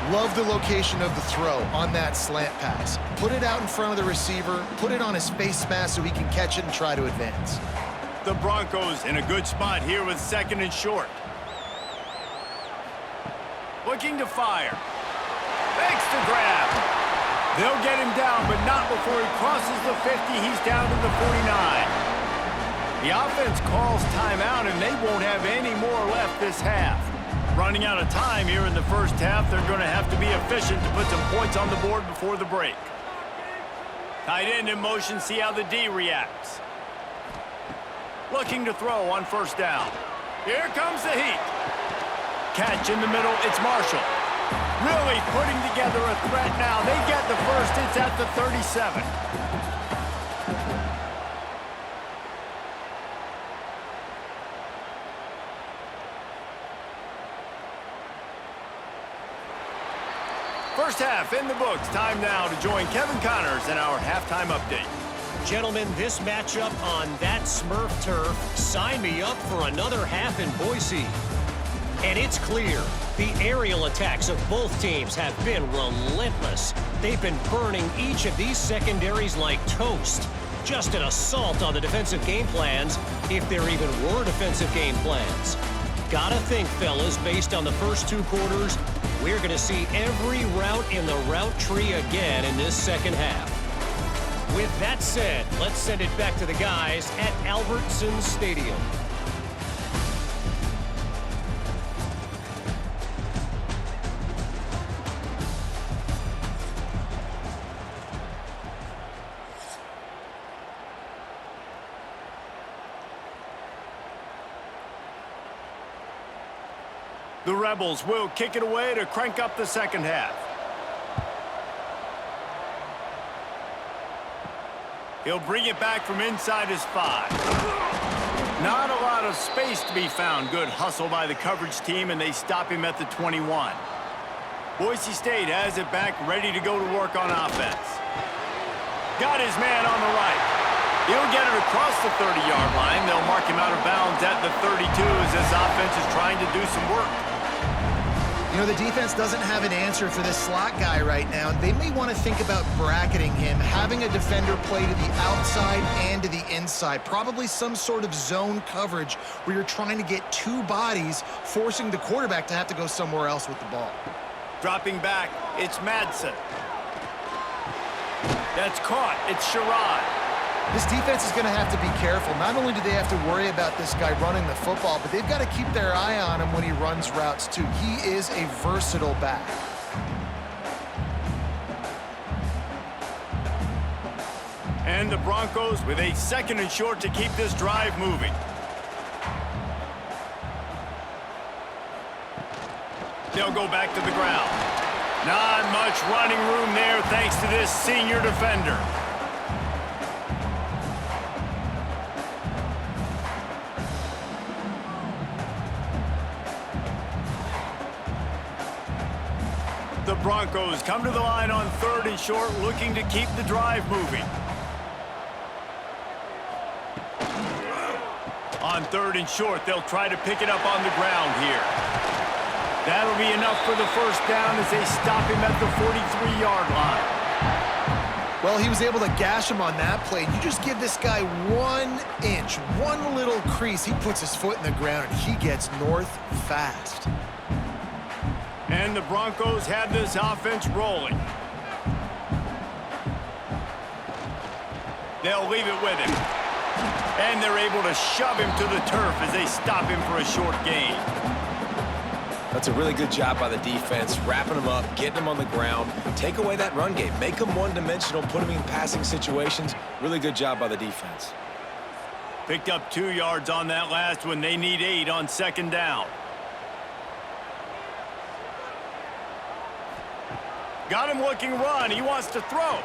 Love the location of the throw on that slant pass. Put it out in front of the receiver, put it on his face mask so he can catch it and try to advance. The Broncos in a good spot here with 2nd and short. Looking to fire. Makes the grab. They'll get him down, but not before he crosses the 50. He's down to the 49. The offense calls timeout, and they won't have any more left this half. Running out of time here in the 1st half, they're going to have to be efficient to put some points on the board before the break. Tight end in motion, see how the D reacts. Looking to throw on 1st down. Here comes the heat. Catch in the middle, it's Marshall. Really putting together a threat now. They get the first, it's at the 37. First half in the books. Time now to join Kevin Connors in our halftime update. Gentlemen, this matchup on that Smurf turf, sign me up for another half in Boise. And it's clear, the aerial attacks of both teams have been relentless. They've been burning each of these secondaries like toast. Just an assault on the defensive game plans, if there even were defensive game plans. Gotta think, fellas, based on the first 2 quarters, we're going to see every route in the route tree again in this 2nd half. With that said, let's send it back to the guys at Albertson Stadium. The Rebels will kick it away to crank up the 2nd half. He'll bring it back from inside his 5. Not a lot of space to be found. Good hustle by the coverage team, and they stop him at the 21. Boise State has it back, ready to go to work on offense. Got his man on the right. He'll get it across the 30-yard line. They'll mark him out of bounds at the 32 as this offense is trying to do some work. You know, the defense doesn't have an answer for this slot guy right now. They may want to think about bracketing him, having a defender play to the outside and to the inside. Probably some sort of zone coverage where you're trying to get 2 bodies, forcing the quarterback to have to go somewhere else with the ball. Dropping back, it's Madsen. That's caught. It's Sherrod. This defense is going to have to be careful. Not only do they have to worry about this guy running the football, but they've got to keep their eye on him when he runs routes, too. He is a versatile back. And the Broncos with a 2nd and short to keep this drive moving. They'll go back to the ground. Not much running room there thanks to this senior defender. The Broncos come to the line on 3rd and short, looking to keep the drive moving. On 3rd and short, they'll try to pick it up on the ground here. That'll be enough for the first down as they stop him at the 43-yard line. Well, he was able to gash him on that play. You just give this guy 1 inch, one little crease, he puts his foot in the ground, and he gets north fast. And the Broncos have this offense rolling. They'll leave it with him. And they're able to shove him to the turf as they stop him for a short gain. That's a really good job by the defense, wrapping him up, getting him on the ground, take away that run game, make him one-dimensional, put him in passing situations. Really good job by the defense. Picked up 2 yards on that last one. They need 8 on 2nd down. Got him looking run. He wants to throw.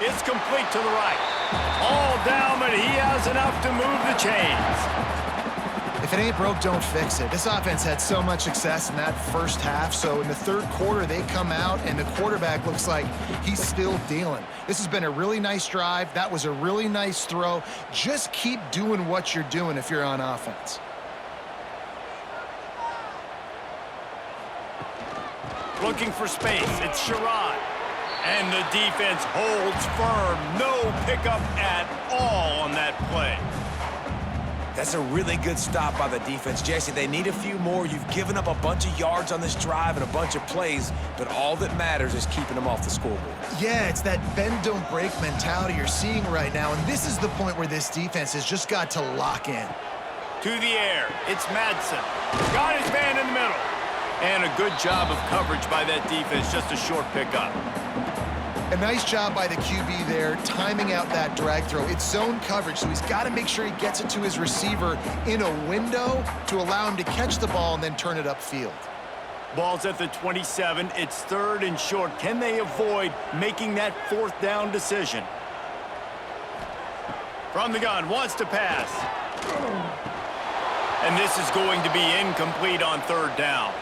It's complete to the right. All down, but he has enough to move the chains. If it ain't broke, don't fix it. This offense had so much success in that first half, so in the 3rd quarter, they come out, and the quarterback looks like he's still dealing. This has been a really nice drive. That was a really nice throw. Just keep doing what you're doing if you're on offense. Looking for space. It's Sherrod. And the defense holds firm. No pickup at all on that play. That's a really good stop by the defense. Jesse, they need a few more. You've given up a bunch of yards on this drive and a bunch of plays, but all that matters is keeping them off the scoreboard. Yeah, it's that bend, don't break mentality you're seeing right now, and this is the point where this defense has just got to lock in. To the air. It's Madsen. Got his man in the middle. And a good job of coverage by that defense. Just a short pickup. A nice job by the QB there, timing out that drag throw. It's zone coverage, so he's got to make sure he gets it to his receiver in a window to allow him to catch the ball and then turn it upfield. Ball's at the 27. It's 3rd and short. Can they avoid making that 4th down decision? From the gun, wants to pass. And this is going to be incomplete on 3rd down.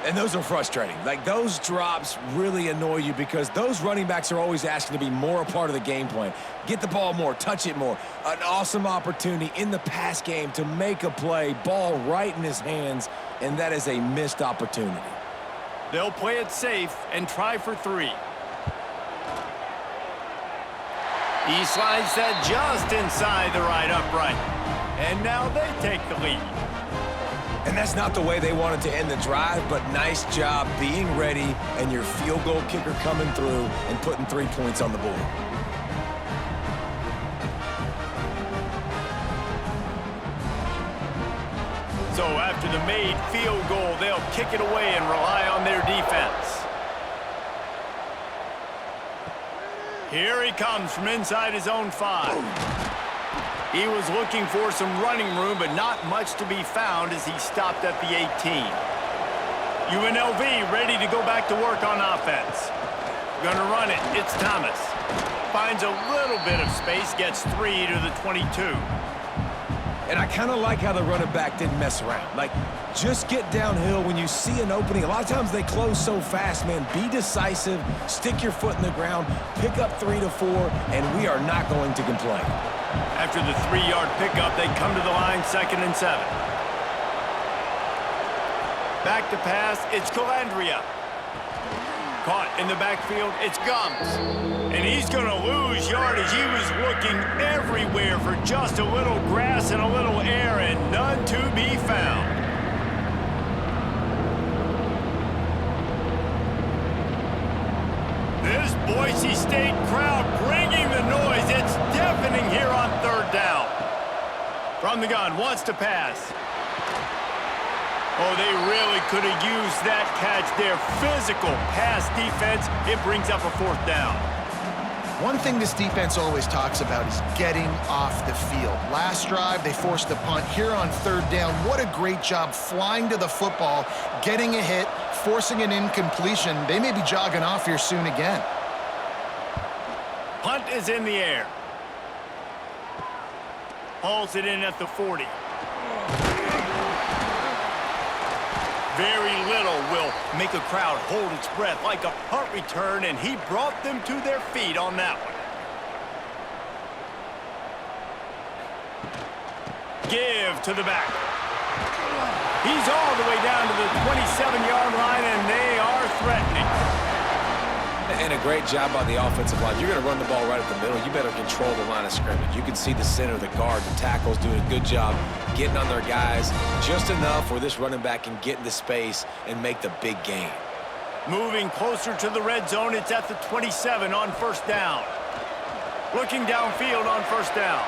And those are frustrating. Like, those drops really annoy you because those running backs are always asking to be more a part of the game plan. Get the ball more, touch it more. An awesome opportunity in the pass game to make a play, ball right in his hands, and that is a missed opportunity. They'll play it safe and try for 3. He slides that just inside the right upright. And now they take the lead. And that's not the way they wanted to end the drive, but nice job being ready and your field goal kicker coming through and putting 3 points on the board. So after the made field goal, they'll kick it away and rely on their defense. Here he comes from inside his own 5. He was looking for some running room, but not much to be found as he stopped at the 18. UNLV ready to go back to work on offense. Gonna run it. It's Thomas. Finds a little bit of space, gets 3 to the 22. And I kind of like how the running back didn't mess around. Like, just get downhill when you see an opening. A lot of times they close so fast, man. Be decisive, stick your foot in the ground, pick up 3 to 4, and we are not going to complain. After the 3-yard pickup, they come to the line, 2nd and 7. Back to pass, it's Calandria. Caught in the backfield, it's Gums. And he's going to lose yardage. He was looking everywhere for just a little grass and a little air, and none to be found. This Boise State crowd bringing the noise. It's deafening here on 3rd down. From the gun, wants to pass. Oh, they really could have used that catch there. Physical pass defense. It brings up a 4th down. One thing this defense always talks about is getting off the field. Last drive, they forced a punt. Here on 3rd down, what a great job flying to the football, getting a hit, forcing an incompletion. They may be jogging off here soon again. Punt is in the air. Hauls it in at the 40. Very little will make a crowd hold its breath like a punt return, and he brought them to their feet on that one. give to the back. He's all the way down to the 27-yard line, and they are threatening. And a great job by the offensive line. You're going to run the ball right at the middle. You better control the line of scrimmage. You can see the center, the guard, the tackles doing a good job getting on their guys just enough where this running back can get into space and make the big gain. Moving closer to the red zone, it's at the 27 on first down. Looking downfield on first down.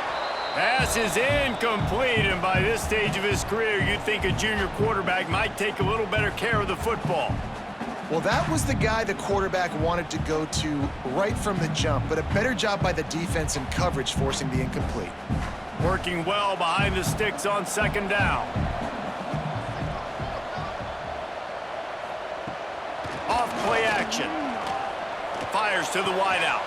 Pass is incomplete, and by this stage of his career, you'd think a junior quarterback might take a little better care of the football. Well, that was the guy the quarterback wanted to go to right from the jump, but a better job by the defense in coverage forcing the incomplete. Working well behind the sticks on second down. Off play action. Fires to the wideout.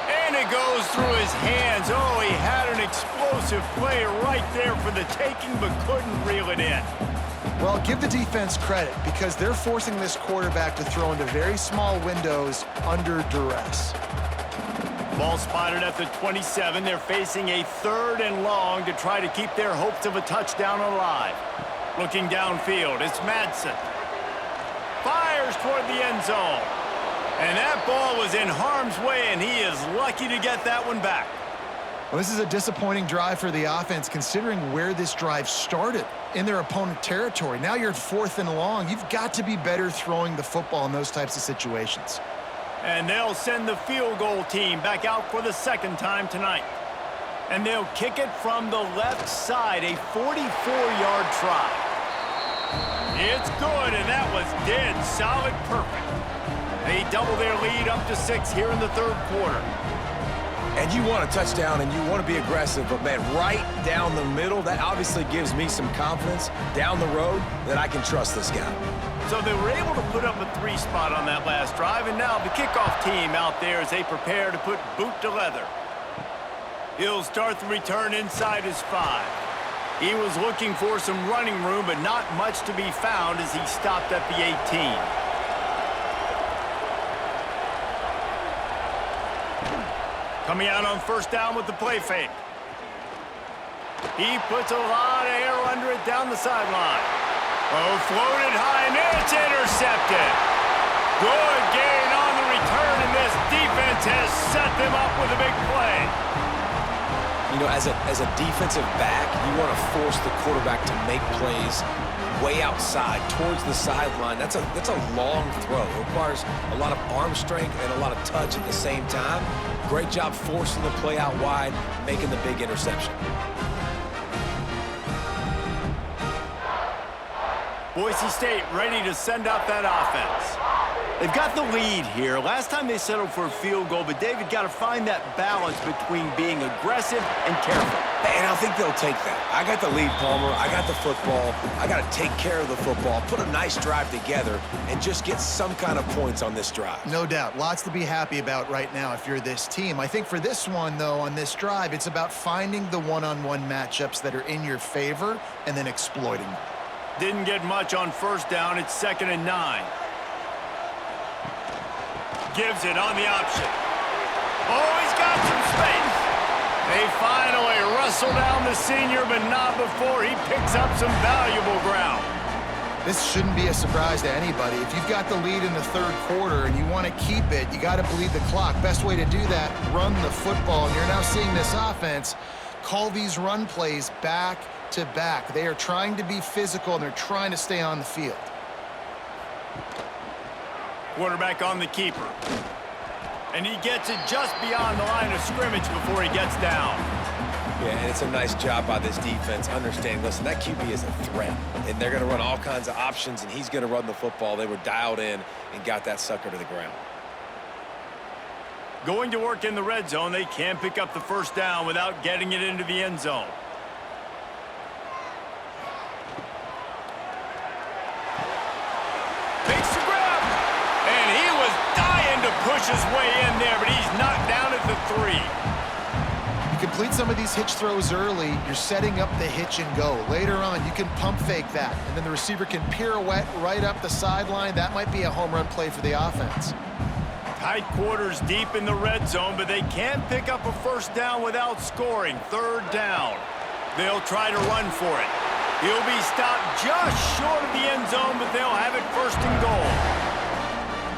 And it goes through his hands. Oh, he had an explosive play right there for the taking, but couldn't reel it in. Well, give the defense credit because they're forcing this quarterback to throw into very small windows under duress. Ball spotted at the 27. They're facing a 3rd and long to try to keep their hopes of a touchdown alive. Looking downfield, it's Madsen. Fires toward the end zone. And that ball was in harm's way, and he is lucky to get that one back. Well, this is a disappointing drive for the offense considering where this drive started in their opponent territory. Now you're at 4th and long. You've got to be better throwing the football in those types of situations. And they'll send the field goal team back out for the 2nd time tonight. And they'll kick it from the left side, a 44-yard try. It's good, and that was dead solid perfect. They double their lead up to 6 here in the 3rd quarter. And you want a touchdown, and you want to be aggressive, but, man, right down the middle, that obviously gives me some confidence down the road that I can trust this guy. So they were able to put up a 3 spot on that last drive, and now the kickoff team out there as they prepare to put boot to leather. He'll start the return inside his 5. He was looking for some running room, but not much to be found as he stopped at the 18. Coming out on first down with the play fake. He puts a lot of air under it down the sideline. Oh, floated high, and it's intercepted. Good gain on the return, and this defense has set them up with a big play. You know, as a defensive back, you want to force the quarterback to make plays way outside, towards the sideline. That's a long throw. It requires a lot of arm strength and a lot of touch at the same time. Great job forcing the play out wide, making the big interception. Boise State ready to send out that offense. They've got the lead here. Last time they settled for a field goal, but David got to find that balance between being aggressive and careful. And I think they'll take that. I got the lead, Palmer. I got the football. I got to take care of the football, put a nice drive together, and just get some kind of points on this drive. No doubt. Lots to be happy about right now if you're this team. I think for this one, though, on this drive, it's about finding the one-on-one matchups that are in your favor and then exploiting them. Didn't get much on first down. It's 2nd and 9. Gives it on the option. Oh, he's got some space. They finally wrestle down the senior, but not before he picks up some valuable ground. This shouldn't be a surprise to anybody. If you've got the lead in the 3rd quarter and you want to keep it, you got to bleed the clock. Best way to do that, run the football. And you're now seeing this offense call these run plays back to back. They are trying to be physical, and they're trying to stay on the field. Quarterback on the keeper. And he gets it just beyond the line of scrimmage before he gets down. Yeah, and it's a nice job by this defense. Understanding, listen, that QB is a threat. And they're going to run all kinds of options, and he's going to run the football. They were dialed in and got that sucker to the ground. Going to work in the red zone, they can't pick up the first down without getting it into the end zone. Makes the grab. And he was dying to push his way in there, but he's knocked down at the 3. You complete some of these hitch throws early, you're setting up the hitch and go. Later on, you can pump fake that, and then the receiver can pirouette right up the sideline. That might be a home run play for the offense. Tight quarters deep in the red zone, but they can't pick up a first down without scoring. 3rd down. They'll try to run for it. He'll be stopped just short of the end zone, but they'll have it first and goal.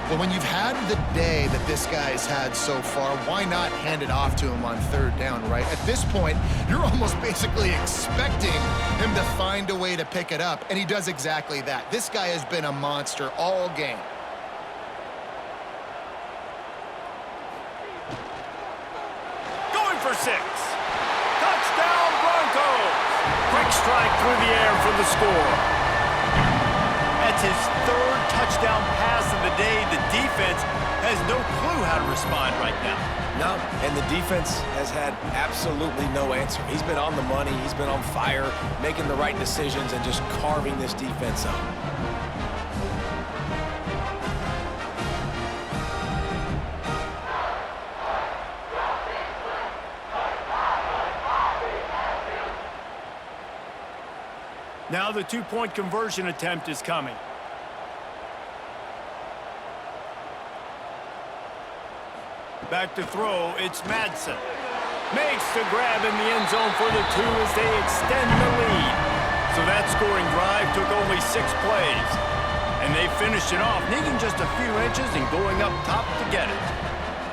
Well, when you've had the day that this guy's had so far, why not hand it off to him on third down, right? At this point, you're almost basically expecting him to find a way to pick it up, and he does exactly that. This guy has been a monster all game. Going for 6. Touchdown, Broncos! Quick strike through the air for the score. That's his third touchdown pass of the day. The defense has no clue how to respond right now. No, and the defense has had absolutely no answer. He's been on the money. He's been on fire, making the right decisions and just carving this defense up. Now the two-point conversion attempt is coming. Back to throw, it's Madsen. Makes the grab in the end zone for the 2 as they extend the lead. So that scoring drive took only 6 plays. And they finished it off, needing just a few inches and going up top to get it.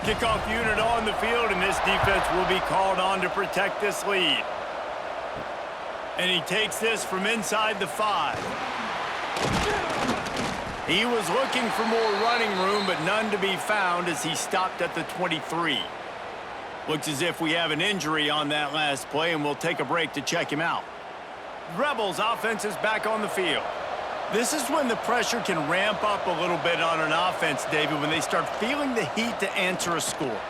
Kickoff unit on the field, and this defense will be called on to protect this lead. And he takes this from inside the 5. He was looking for more running room, but none to be found as he stopped at the 23. Looks as if we have an injury on that last play, and we'll take a break to check him out. Rebels offense is back on the field. This is when the pressure can ramp up a little bit on an offense, David, when they start feeling the heat to answer a score.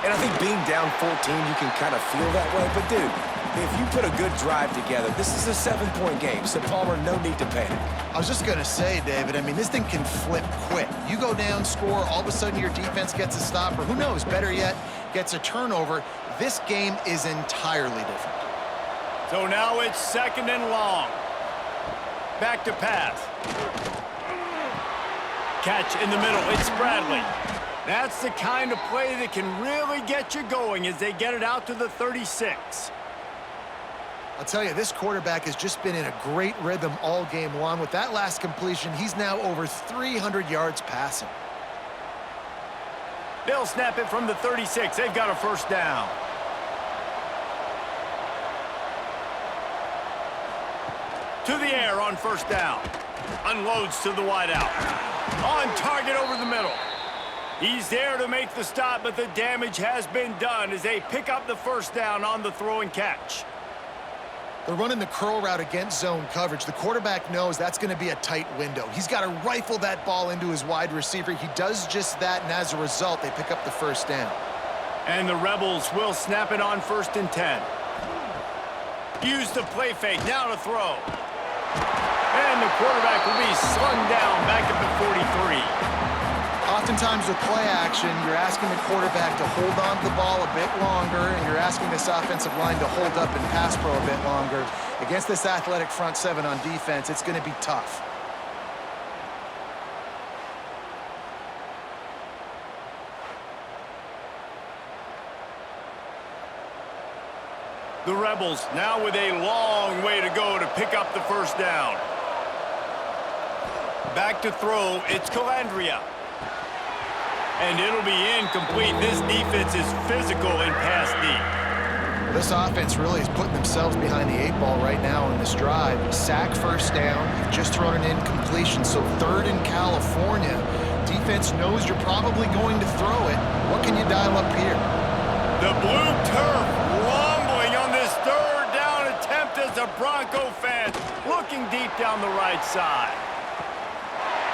And I think being down 14, you can kind of feel that way. But, dude, if you put a good drive together, this is a 7-point game. So, Palmer, no need to panic. I was just going to say, David, I mean, this thing can flip quick. You go down, score, all of a sudden your defense gets a stop, or who knows, better yet, gets a turnover. This game is entirely different. So now it's 2nd and long. Back to pass. Catch in the middle. It's Bradley. That's the kind of play that can really get you going as they get it out to the 36. I'll tell you, this quarterback has just been in a great rhythm all game long. With that last completion, he's now over 300 yards passing. They'll snap it from the 36. They've got a first down. To the air on first down. Unloads to the wideout. On target over the middle. He's there to make the stop, but the damage has been done as they pick up the first down on the throw and catch. They're running the curl route against zone coverage. The quarterback knows that's going to be a tight window. He's got to rifle that ball into his wide receiver. He does just that, and as a result, they pick up the first down. And the Rebels will snap it on 1st and 10. Use the play fake, now to throw. And the quarterback will be slung down back at the 43. Oftentimes with play action, you're asking the quarterback to hold on to the ball a bit longer, and you're asking this offensive line to hold up and pass pro a bit longer. Against this athletic front 7 on defense, it's going to be tough. The Rebels now with a long way to go to pick up the first down. Back to throw, it's Calandria. And it'll be incomplete. This defense is physical in pass deep. This offense really is putting themselves behind the 8 ball right now on this drive. Sack first down. You've just thrown an incompletion, so 3rd in California. Defense knows you're probably going to throw it. What can you dial up here? The blue turf rumbling on this 3rd down attempt as a Bronco fan looking deep down the right side.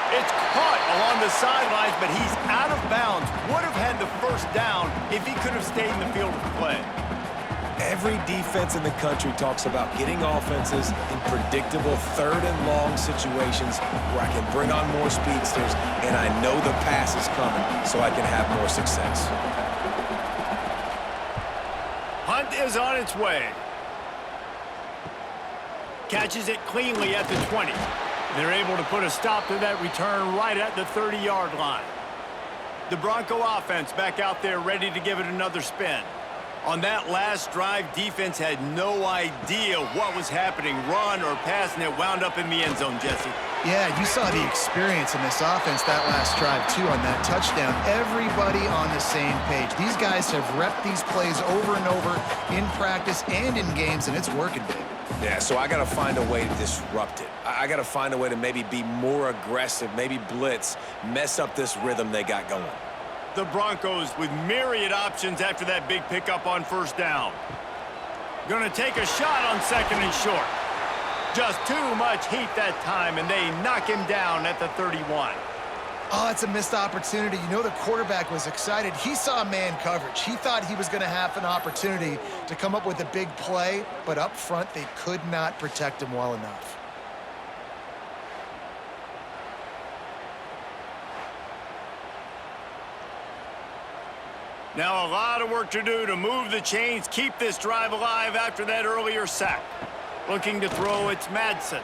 It's caught along the sidelines, but he's out of bounds. Would have had the first down if he could have stayed in the field of play. Every defense in the country talks about getting offenses in predictable 3rd and long situations where I can bring on more speedsters and I know the pass is coming so I can have more success. Hunt is on its way. Catches it cleanly at the 20. They're able to put a stop to that return right at the 30-yard line. The Bronco offense back out there ready to give it another spin. On that last drive, defense had no idea what was happening. Run or pass, and it wound up in the end zone, Jesse. Yeah, you saw the experience in this offense that last drive, too, on that touchdown. Everybody on the same page. These guys have repped these plays over and over in practice and in games, and it's working, baby. Yeah, so I got to find a way to disrupt it. I got to find a way to maybe be more aggressive, maybe blitz, mess up this rhythm they got going. The Broncos with myriad options after that big pickup on first down. Going to take a shot on second and short. Just too much heat that time, and they knock him down at the 31. Oh, it's a missed opportunity. You know the quarterback was excited. He saw man coverage. He thought he was going to have an opportunity to come up with a big play, but up front, they could not protect him well enough. Now a lot of work to do to move the chains, keep this drive alive after that earlier sack. Looking to throw, it's Madsen.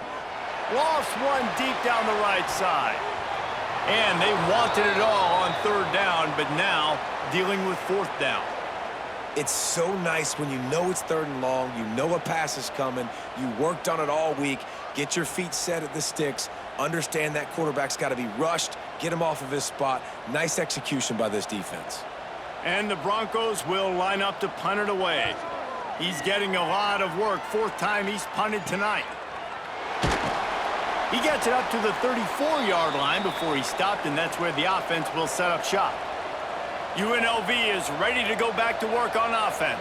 Lost one deep down the right side. And they wanted it all on third down, but now dealing with fourth down. It's so nice when you know it's third and long, you know a pass is coming, you worked on it all week, get your feet set at the sticks, understand that quarterback's got to be rushed, get him off of his spot. Nice execution by this defense. And the Broncos will line up to punt it away. He's getting a lot of work. Fourth time he's punted tonight. He gets it up to the 34-yard line before he stopped, and that's where the offense will set up shop. UNLV is ready to go back to work on offense.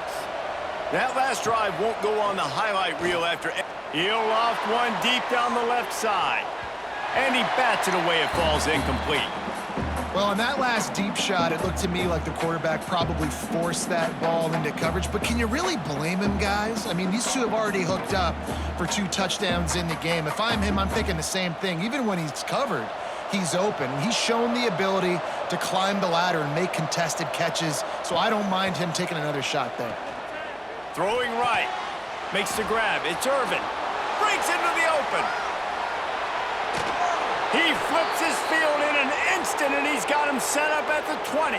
That last drive won't go on the highlight reel after. He'll loft one deep down the left side. And he bats it away. It falls incomplete. Well, on that last deep shot, it looked to me like the quarterback probably forced that ball into coverage. But can you really blame him, guys? I mean, these two have already hooked up for 2 touchdowns in the game. If I'm him, I'm thinking the same thing. Even when he's covered, he's open. He's shown the ability to climb the ladder and make contested catches, so I don't mind him taking another shot there. Throwing right. Makes the grab. It's Irvin. Breaks into the open. He flips his field in an instant, and he's got him set up at the 20.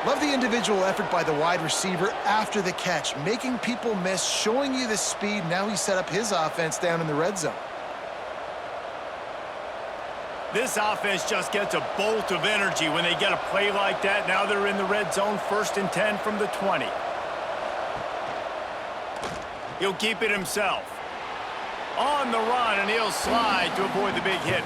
Love the individual effort by the wide receiver after the catch, making people miss, showing you the speed. Now he set up his offense down in the red zone. This offense just gets a bolt of energy when they get a play like that. Now they're in the red zone, 1st and 10 from the 20. He'll keep it himself. On the run, and he'll slide to avoid the big hit.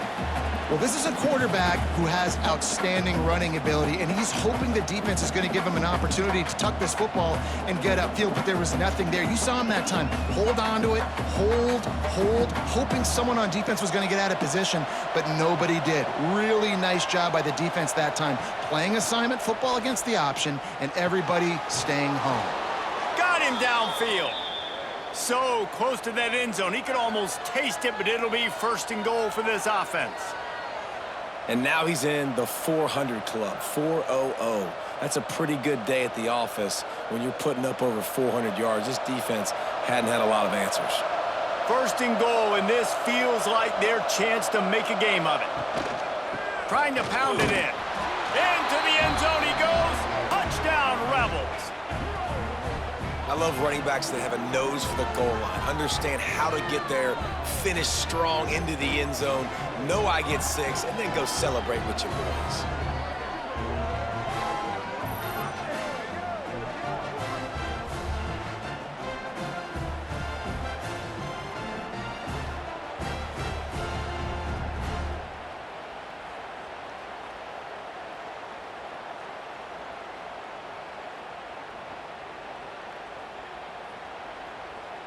Well, this is a quarterback who has outstanding running ability, and he's hoping the defense is going to give him an opportunity to tuck this football and get upfield, but there was nothing there. You saw him that time. Hold on to it, hold, hoping someone on defense was going to get out of position, but nobody did. Really nice job by the defense that time. Playing assignment football against the option, and everybody staying home. Got him downfield. So close to that end zone. He could almost taste it, but it'll be 1st and goal for this offense. And now he's in the 400 club, 400. That's a pretty good day at the office when you're putting up over 400 yards. This defense hadn't had a lot of answers. 1st and goal, and this feels like their chance to make a game of it. Trying to pound it in. Into the end zone he goes. Touchdown, Rebels. I love running backs that have a nose for the goal line, understand how to get there, finish strong into the end zone, know I get 6, and then go celebrate with your boys.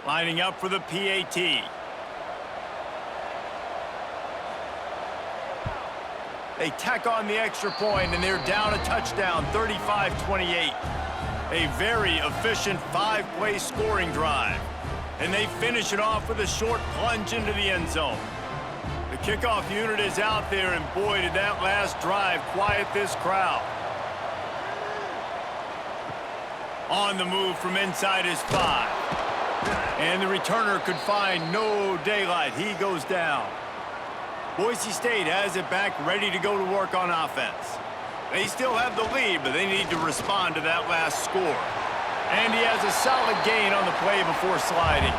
Lining up for the PAT. They tack on the extra point, and they're down a touchdown, 35-28. A very efficient 5-play scoring drive. And they finish it off with a short plunge into the end zone. The kickoff unit is out there, and boy, did that last drive quiet this crowd. On the move from inside his 5. And the returner could find no daylight. He goes down. Boise State has it back, ready to go to work on offense. They still have the lead, but they need to respond to that last score. And he has a solid gain on the play before sliding.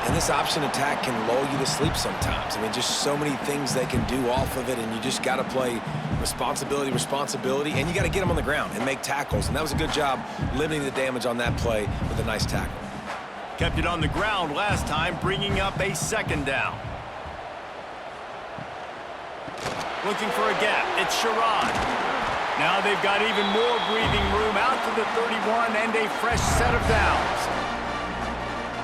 And this option attack can lull you to sleep sometimes. I mean, just so many things they can do off of it, and you just got to play responsibility, and you got to get them on the ground and make tackles. And that was a good job limiting the damage on that play with a nice tackle. Kept it on the ground last time, bringing up a second down. Looking for a gap. It's Sherrod. Now they've got even more breathing room out to the 31 and a fresh set of downs.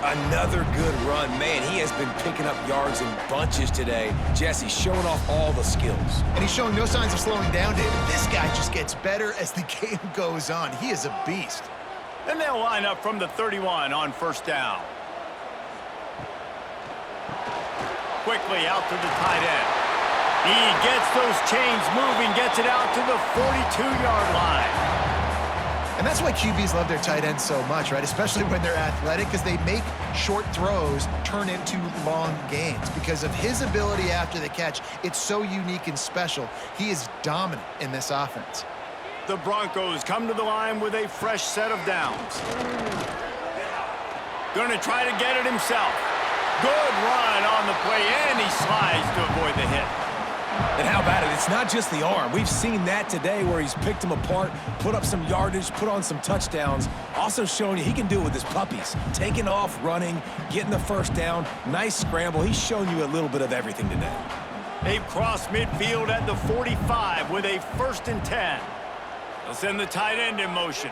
Another good run. Man, he has been picking up yards in bunches today. Jesse showing off all the skills. And he's showing no signs of slowing down, David. This guy just gets better as the game goes on. He is a beast. And they'll line up from the 31 on first down. Quickly out to the tight end. He gets those chains moving, gets it out to the 42-yard line. And that's why QBs love their tight ends so much, right? Especially when they're athletic, because they make short throws turn into long gains. Because of his ability after the catch, it's so unique and special. He is dominant in this offense. The Broncos come to the line with a fresh set of downs. Going to try to get it himself. Good run on the play, and he slides to avoid the hit. And how about it? It's not just the arm. We've seen that today where he's picked them apart, put up some yardage, put on some touchdowns. Also showing you he can do it with his puppies. Taking off, running, getting the first down. Nice scramble. He's shown you a little bit of everything today. They've crossed midfield at the 45 with a 1st and 10. They'll send the tight end in motion.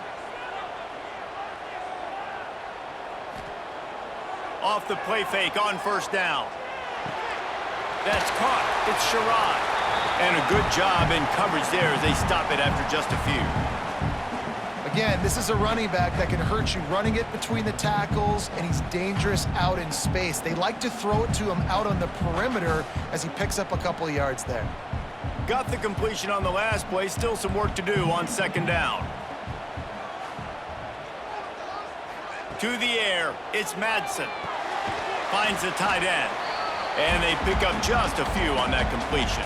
Off the play fake on first down. That's caught. It's Sherrod. And a good job in coverage there as they stop it after just a few. Again, this is a running back that can hurt you running it between the tackles, and he's dangerous out in space. They like to throw it to him out on the perimeter as he picks up a couple of yards there. Got the completion on the last play. Still some work to do on second down. To the air, it's Madsen. Finds the tight end. And they pick up just a few on that completion.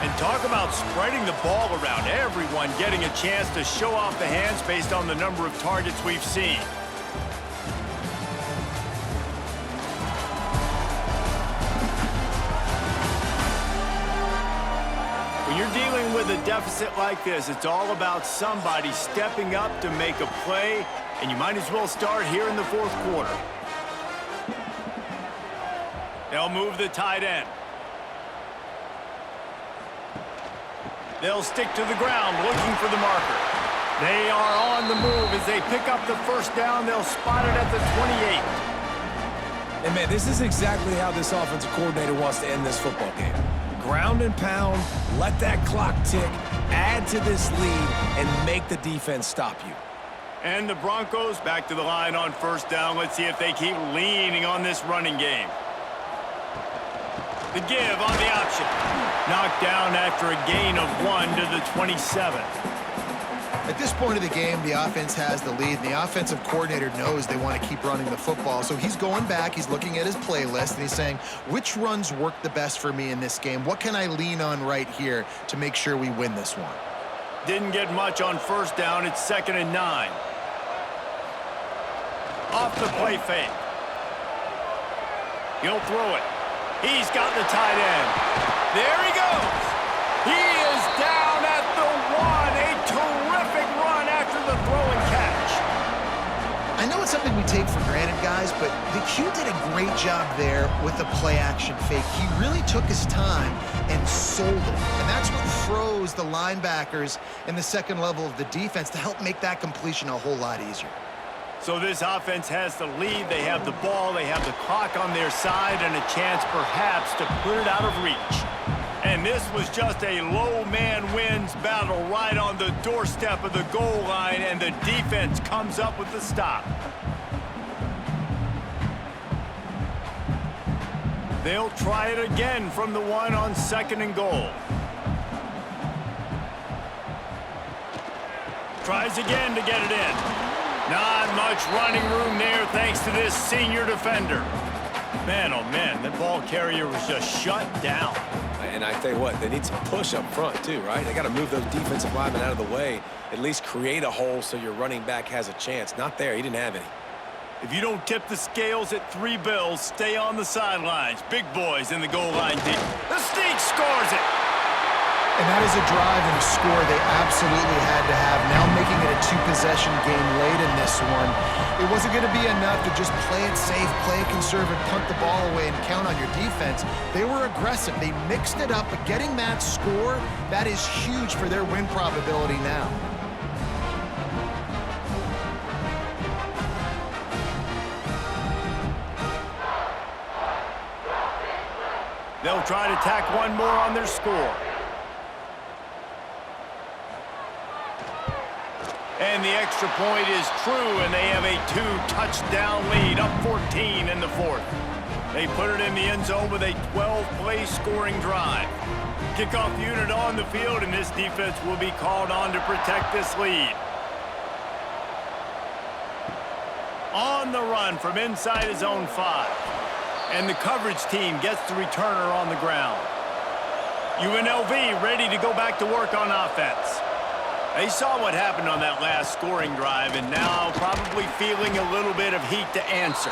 And talk about spreading the ball around. Everyone getting a chance to show off the hands based on the number of targets we've seen. When you're dealing with a deficit like this, it's all about somebody stepping up to make a play, and you might as well start here in the 4th quarter. They'll move the tight end. They'll stick to the ground looking for the marker. They are on the move as they pick up the first down. They'll spot it at the 28. And, man, this is exactly how this offensive coordinator wants to end this football game. Ground and pound, let that clock tick, add to this lead, and make the defense stop you. And the Broncos back to the line on first down. Let's see if they keep leaning on this running game. The give on the option. Knocked down after a gain of 1 to the 27. At this point of the game, the offense has the lead, and the offensive coordinator knows they want to keep running the football. So he's going back, he's looking at his playlist, and he's saying, which runs work the best for me in this game? What can I lean on right here to make sure we win this one? Didn't get much on first down. It's 2nd and 9. Off the play fake. He'll throw it. He's got the tight end. There he goes. He is down at the 1. A terrific run after the throw and catch. I know it's something we take for granted, guys, but the Q did a great job there with the play-action fake. He really took his time and sold it. And that's what froze the linebackers in the second level of the defense to help make that completion a whole lot easier. So this offense has the lead. They have the ball. They have the clock on their side and a chance perhaps to put it out of reach. And this was just a low man wins battle right on the doorstep of the goal line, and the defense comes up with the stop. They'll try it again from the 1 on 2nd and goal. Tries again to get it in. Not much running room there thanks to this senior defender. Man, oh man, the ball carrier was just shut down. And I tell you what, they need some push up front too, right? They got to move those defensive linemen out of the way, at least create a hole so your running back has a chance. Not there. He didn't have any. If you don't tip the scales at 3 bills, stay on the sidelines. Big boys in the goal line deep. The sneak scores it. And that is a drive and a score they absolutely had to have. Now making it a 2-possession game late in this one. It wasn't going to be enough to just play it safe, play it conservative, punt the ball away, and count on your defense. They were aggressive. They mixed it up, but getting that score, that is huge for their win probability now. They'll try to tack one more on their score. And the extra point is true, and they have a 2-touchdown lead, up 14 in the 4th. They put it in the end zone with a 12-play scoring drive. Kickoff unit on the field, and this defense will be called on to protect this lead. On the run from inside his own 5. And the coverage team gets the returner on the ground. UNLV ready to go back to work on offense. They saw what happened on that last scoring drive and now probably feeling a little bit of heat to answer.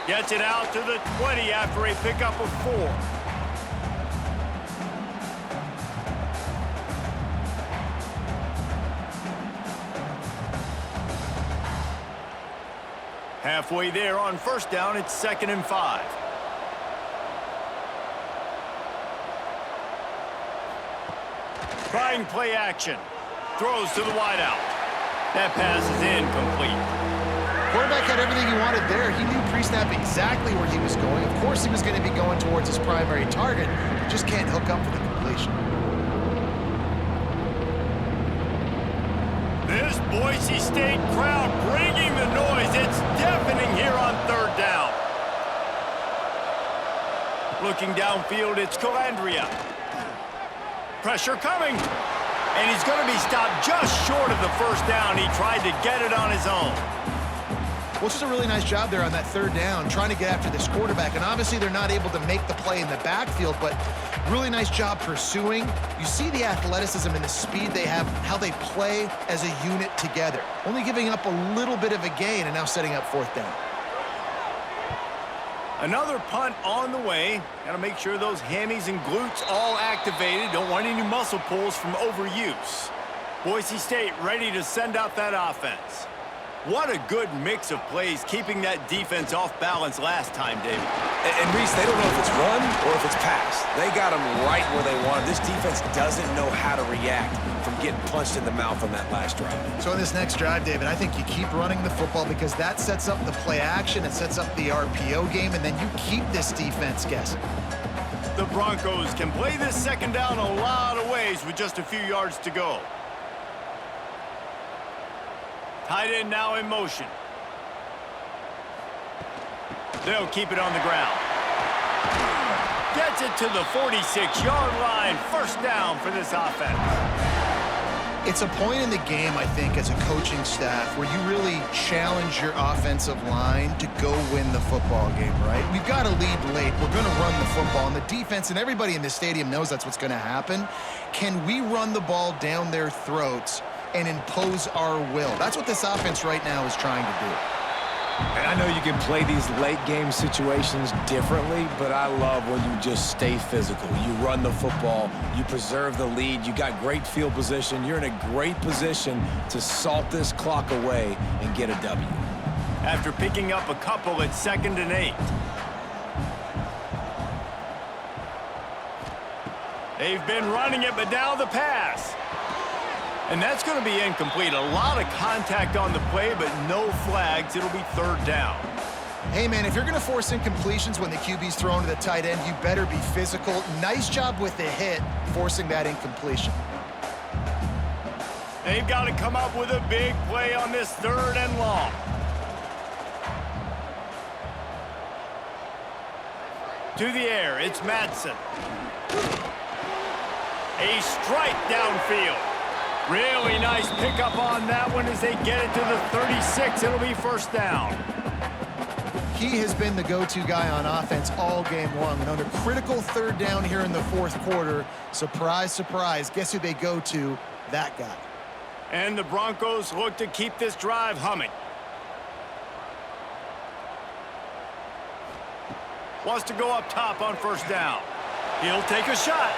Gets it out to the 20 after a pickup of 4. Halfway there on first down, it's 2nd and 5. Trying play action. Throws to the wideout. That pass is incomplete. Quarterback had everything he wanted there. He knew pre-snap exactly where he was going. Of course he was going to be going towards his primary target. He just can't hook up for the completion. This Boise State crowd bringing the noise. It's deafening here on 3rd down. Looking downfield, it's Calandria. Pressure coming. And he's going to be stopped just short of the first down. He tried to get it on his own. Well, just a really nice job there on that 3rd down, trying to get after this quarterback. And obviously they're not able to make the play in the backfield, but really nice job pursuing. You see the athleticism and the speed they have, how they play as a unit together. Only giving up a little bit of a gain and now setting up 4th down. Another punt on the way. Got to make sure those hammies and glutes all activated. Don't want any muscle pulls from overuse. Boise State ready to send out that offense. What a good mix of plays, keeping that defense off balance last time, David. And Reese, they don't know if it's run or if it's pass. They got them right where they want them. This defense doesn't know how to react from getting punched in the mouth on that last drive. So in this next drive, David, I think you keep running the football because that sets up the play action, it sets up the RPO game, and then you keep this defense guessing. The Broncos can play this 2nd down a lot of ways with just a few yards to go. Tight end now in motion. They'll keep it on the ground. Gets it to the 46-yard line. 1st down for this offense. It's a point in the game, I think, as a coaching staff where you really challenge your offensive line to go win the football game, right? We've got to lead late. We're going to run the football, and the defense and everybody in this stadium knows that's what's going to happen. Can we run the ball down their throats and impose our will? That's what this offense right now is trying to do. And I know you can play these late game situations differently, but I love when you just stay physical. You run the football, you preserve the lead, you got great field position, you're in a great position to salt this clock away and get a W. After picking up a couple, it's 2nd and 8. They've been running it, but now the pass. And that's going to be incomplete. A lot of contact on the play, but no flags. It'll be 3rd down. Hey, man, if you're going to force incompletions when the QB's thrown to the tight end, you better be physical. Nice job with the hit, forcing that incompletion. They've got to come up with a big play on this 3rd and long. To the air, it's Madsen. A strike downfield. Really nice pickup on that one as they get it to the 36. It'll be 1st down. He has been the go-to guy on offense all game long. And on a critical third down here in the fourth quarter, surprise, surprise, guess who they go to? That guy. And the Broncos look to keep this drive humming. Wants to go up top on first down. He'll take a shot.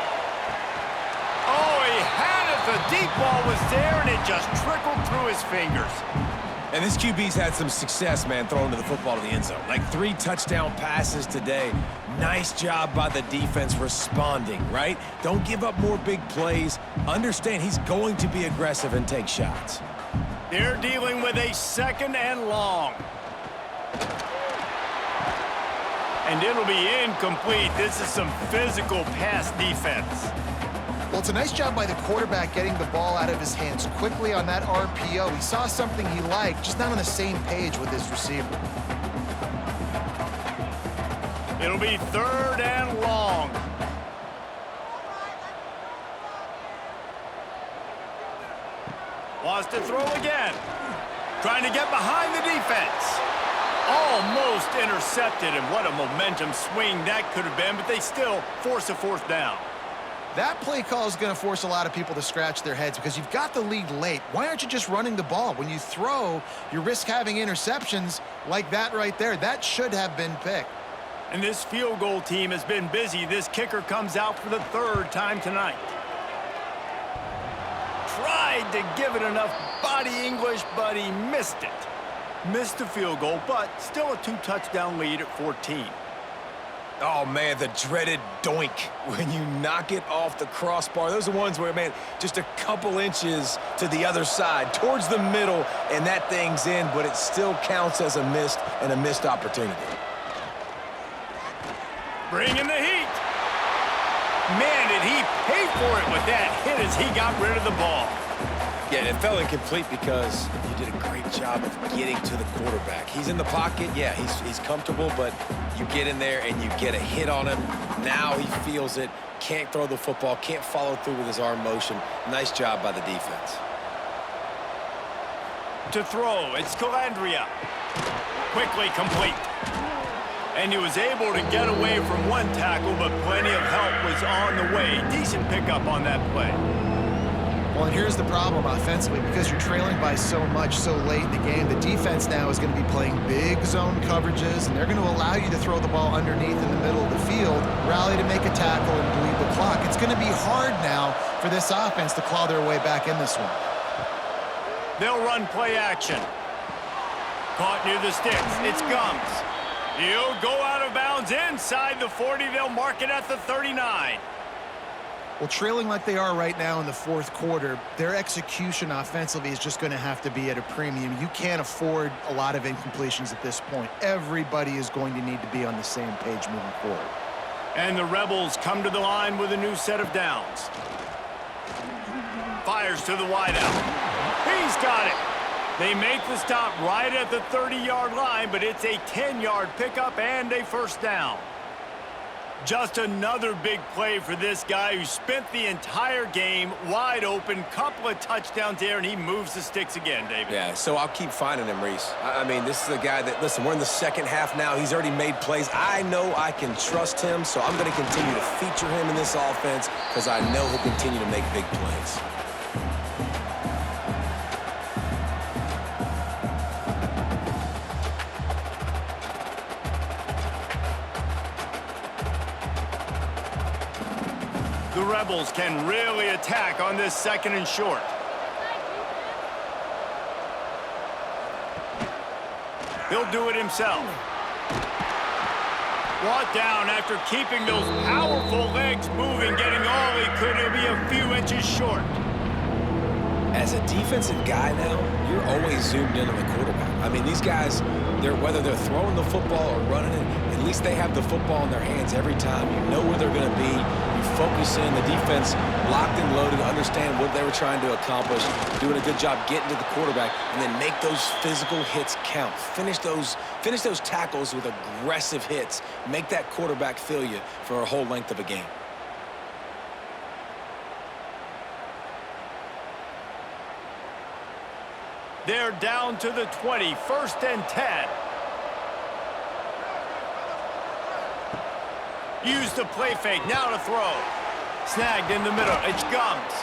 Oh, he had it. The deep ball was there, and it just trickled through his fingers. And this QB's had some success, man, throwing to the football to the end zone. Like 3 touchdown passes today. Nice job by the defense responding, right? Don't give up more big plays. Understand he's going to be aggressive and take shots. They're dealing with a 2nd and long. And it'll be incomplete. This is some physical pass defense. Well, it's a nice job by the quarterback getting the ball out of his hands quickly on that RPO. He saw something he liked, just not on the same page with his receiver. It'll be 3rd and long. Wants to throw again. Trying to get behind the defense. Almost intercepted, and what a momentum swing that could have been, but they still force a 4th down. That play call is going to force a lot of people to scratch their heads because you've got the lead late. Why aren't you just running the ball? When you throw, you risk having interceptions like that right there. That should have been picked. And this field goal team has been busy. This kicker comes out for the 3rd time tonight. Tried to give it enough body English, but he missed it. Missed the field goal, but still a 2-touchdown lead at 14. Oh, man, the dreaded doink when you knock it off the crossbar. Those are ones where, man, just a couple inches to the other side, towards the middle, and that thing's in, but it still counts as a missed opportunity. Bringing the heat. Man, did he pay for it with that hit as he got rid of the ball. Yeah, it fell incomplete because you did a great job of getting to the quarterback. He's in the pocket. Yeah, he's comfortable, but you get in there and you get a hit on him. Now he feels it. Can't throw the football. Can't follow through with his arm motion. Nice job by the defense. To throw, it's Calandria. Quickly complete. And he was able to get away from one tackle, but plenty of help was on the way. Decent pickup on that play. Well, and here's the problem offensively. Because you're trailing by so much so late in the game, the defense now is going to be playing big zone coverages, and they're going to allow you to throw the ball underneath in the middle of the field, rally to make a tackle, and bleed the clock. It's going to be hard now for this offense to claw their way back in this one. They'll run play action. Caught near the sticks. It's Gums. He'll go out of bounds inside the 40. They'll mark it at the 39. Well, trailing like they are right now in the fourth quarter, their execution offensively is just going to have to be at a premium. You can't afford a lot of incompletions at this point. Everybody is going to need to be on the same page moving forward. And the Rebels come to the line with a new set of downs. Fires to the wideout. He's got it. They make the stop right at the 30-yard line, but it's a 10-yard pickup and a 1st down. Just another big play for this guy who spent the entire game wide open, couple of touchdowns there, and he moves the sticks again, David. Yeah, so I'll keep finding him, Reese. I mean, this is a guy that, listen, we're in the second half now. He's already made plays. I know I can trust him, so I'm going to continue to feature him in this offense because I know he'll continue to make big plays. The Rebels can really attack on this 2nd and short. He'll do it himself. Brought down after keeping those powerful legs moving, getting all he could to be a few inches short. As a defensive guy now, you're always zoomed in on the quarterback. I mean, these guys, whether they're throwing the football or running it, at least they have the football in their hands every time. You know where they're going to be. You focus in. The defense locked and loaded, understand what they were trying to accomplish, doing a good job getting to the quarterback, and then make those physical hits count. Finish those tackles with aggressive hits. Make that quarterback feel you for a whole length of a game. They're down to the 20, 1st and 10. Use the play fake, now to throw. Snagged in the middle, it's Gums.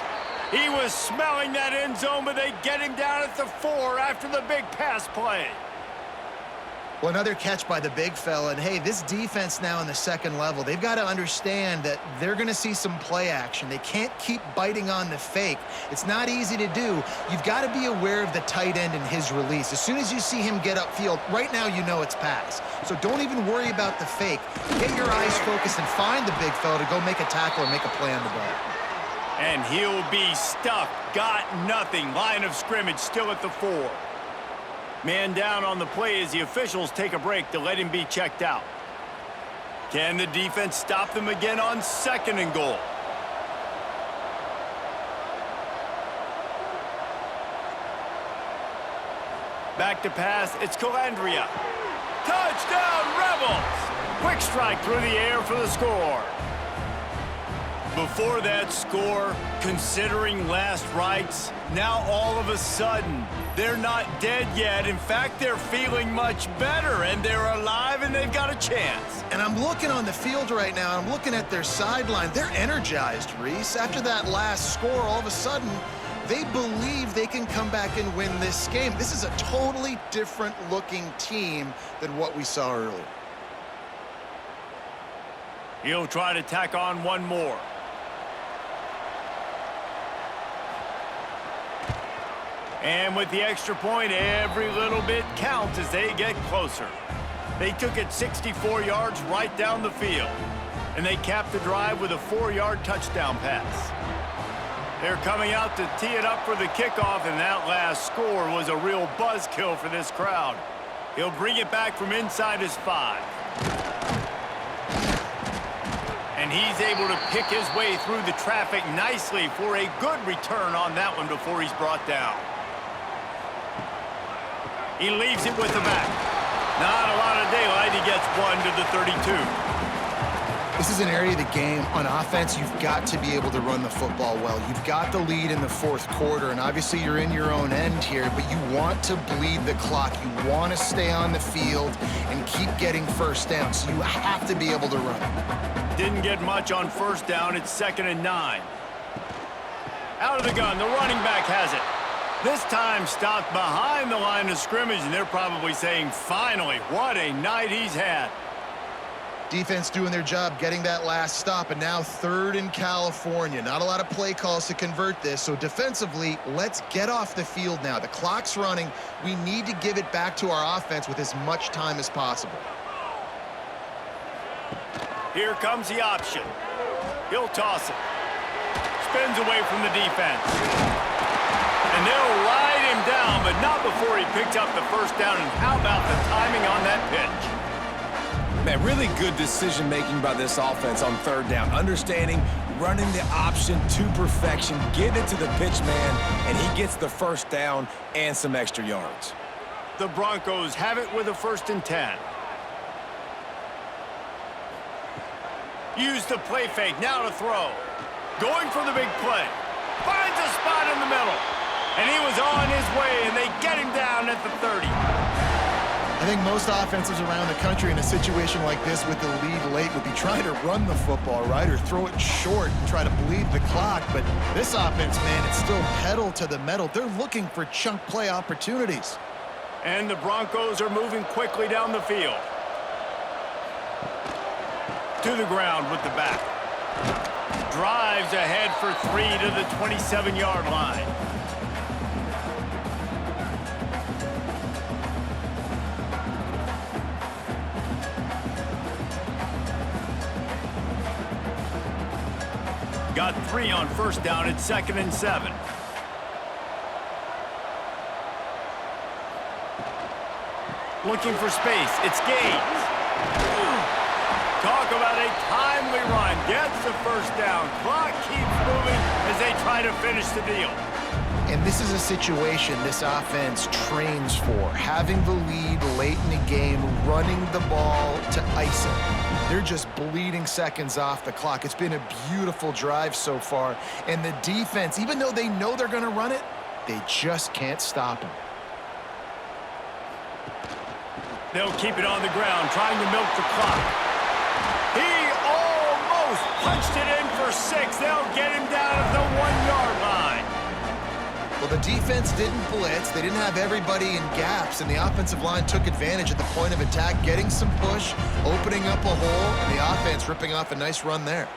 He was smelling that end zone, but they get him down at the 4 after the big pass play. Well, another catch by the big fella. And, hey, this defense now in the second level, they've got to understand that they're going to see some play action. They can't keep biting on the fake. It's not easy to do. You've got to be aware of the tight end and his release. As soon as you see him get upfield, right now you know it's pass. So don't even worry about the fake. Get your eyes focused and find the big fella to go make a tackle or make a play on the ball. And he'll be stuffed. Got nothing. Line of scrimmage still at the 4. Man down on the play as the officials take a break to let him be checked out. Can the defense stop them again on 2nd and goal? Back to pass, it's Calandria. Touchdown, Rebels! Quick strike through the air for the score. Before that score, considering last rites, now all of a sudden, they're not dead yet. In fact, they're feeling much better, and they're alive, and they've got a chance. And I'm looking on the field right now, and I'm looking at their sideline. They're energized, Reese. After that last score, all of a sudden, they believe they can come back and win this game. This is a totally different-looking team than what we saw earlier. He'll try to tack on one more. And with the extra point, every little bit counts as they get closer. They took it 64 yards right down the field. And they capped the drive with a 4-yard touchdown pass. They're coming out to tee it up for the kickoff, and that last score was a real buzzkill for this crowd. He'll bring it back from inside his 5. And he's able to pick his way through the traffic nicely for a good return on that one before he's brought down. He leaves it with the back. Not a lot of daylight. He gets 1 to the 32. This is an area of the game. On offense, you've got to be able to run the football well. You've got the lead in the 4th quarter, and obviously you're in your own end here, but you want to bleed the clock. You want to stay on the field and keep getting first down, so you have to be able to run it. Didn't get much on 1st down. It's 2nd and 9. Out of the gun. The running back has it. This time stopped behind the line of scrimmage, and they're probably saying, finally, what a night he's had. Defense doing their job, getting that last stop, and now 3rd in California. Not a lot of play calls to convert this, so defensively, let's get off the field now. The clock's running. We need to give it back to our offense with as much time as possible. Here comes the option. He'll toss it. Spins away from the defense. And they'll ride him down, but not before he picks up the 1st down. And how about the timing on that pitch? Man, really good decision-making by this offense on 3rd down. Understanding, running the option to perfection, getting it to the pitch man, and he gets the 1st down and some extra yards. The Broncos have it with a 1st and 10. Use the play fake, now to throw. Going for the big play. Finds a spot in the middle. And he was on his way, and they get him down at the 30. I think most offenses around the country in a situation like this with the lead late would be trying to run the football, right, or throw it short and try to bleed the clock. But this offense, man, it's still pedal to the metal. They're looking for chunk play opportunities. And the Broncos are moving quickly down the field. To the ground with the back. Drives ahead for 3 to the 27-yard line. Got 3 on 1st down. It's 2nd and 7. Looking for space. It's Gaines. Talk about a timely run. Gets the 1st down. Clock keeps moving as they try to finish the deal. And this is a situation this offense trains for. Having the lead late in the game, running the ball to ice it. They're just bleeding seconds off the clock. It's been a beautiful drive so far. And the defense, even though they know they're going to run it, they just can't stop them. They'll keep it on the ground, trying to milk the clock. He post, punched it in for 6. They'll get him down at the 1-yard line. Well, the defense didn't blitz. They didn't have everybody in gaps, and the offensive line took advantage at the point of attack, getting some push, opening up a hole, and the offense ripping off a nice run there.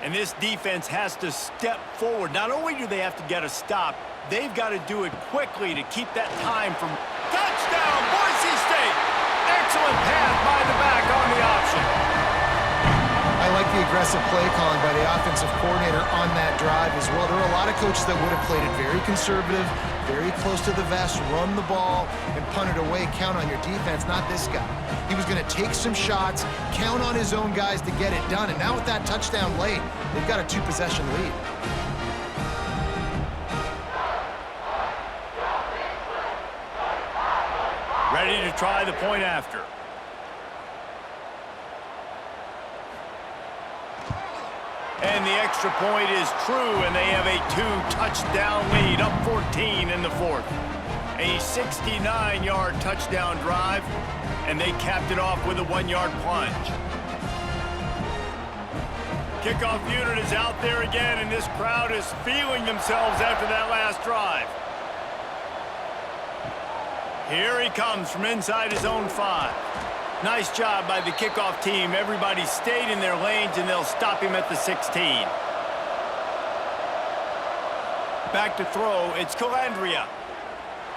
And this defense has to step forward. Not only do they have to get a stop, they've got to do it quickly to keep that time from... Touchdown, Boise State! Excellent pass by the back on the option. I like the aggressive play calling by the offensive coordinator on that drive as well. There are a lot of coaches that would have played it very conservative, very close to the vest, run the ball, and punt it away, count on your defense, not this guy. He was going to take some shots, count on his own guys to get it done, and now with that touchdown late, they've got a 2-possession lead. Ready to try the point after. And the extra point is true, and they have a 2-touchdown lead, up 14 in the 4th. A 69-yard touchdown drive, and they capped it off with a 1-yard plunge. Kickoff unit is out there again, and this crowd is feeling themselves after that last drive. Here he comes from inside his own 5. Nice job by the kickoff team. Everybody stayed in their lanes, and they'll stop him at the 16. Back to throw. It's Calandria.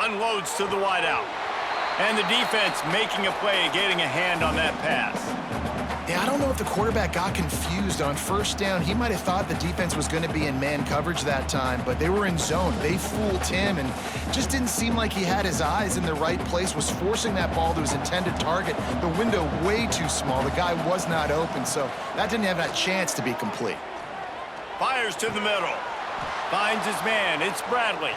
Unloads to the wideout. And the defense making a play, getting a hand on that pass. Yeah, I don't know if the quarterback got confused on first down. He might have thought the defense was going to be in man coverage that time, but they were in zone. They fooled him, and just didn't seem like he had his eyes in the right place, was forcing that ball to his intended target. The window way too small. The guy was not open, so that didn't have that chance to be complete. Fires to the middle. Finds his man. It's Bradley.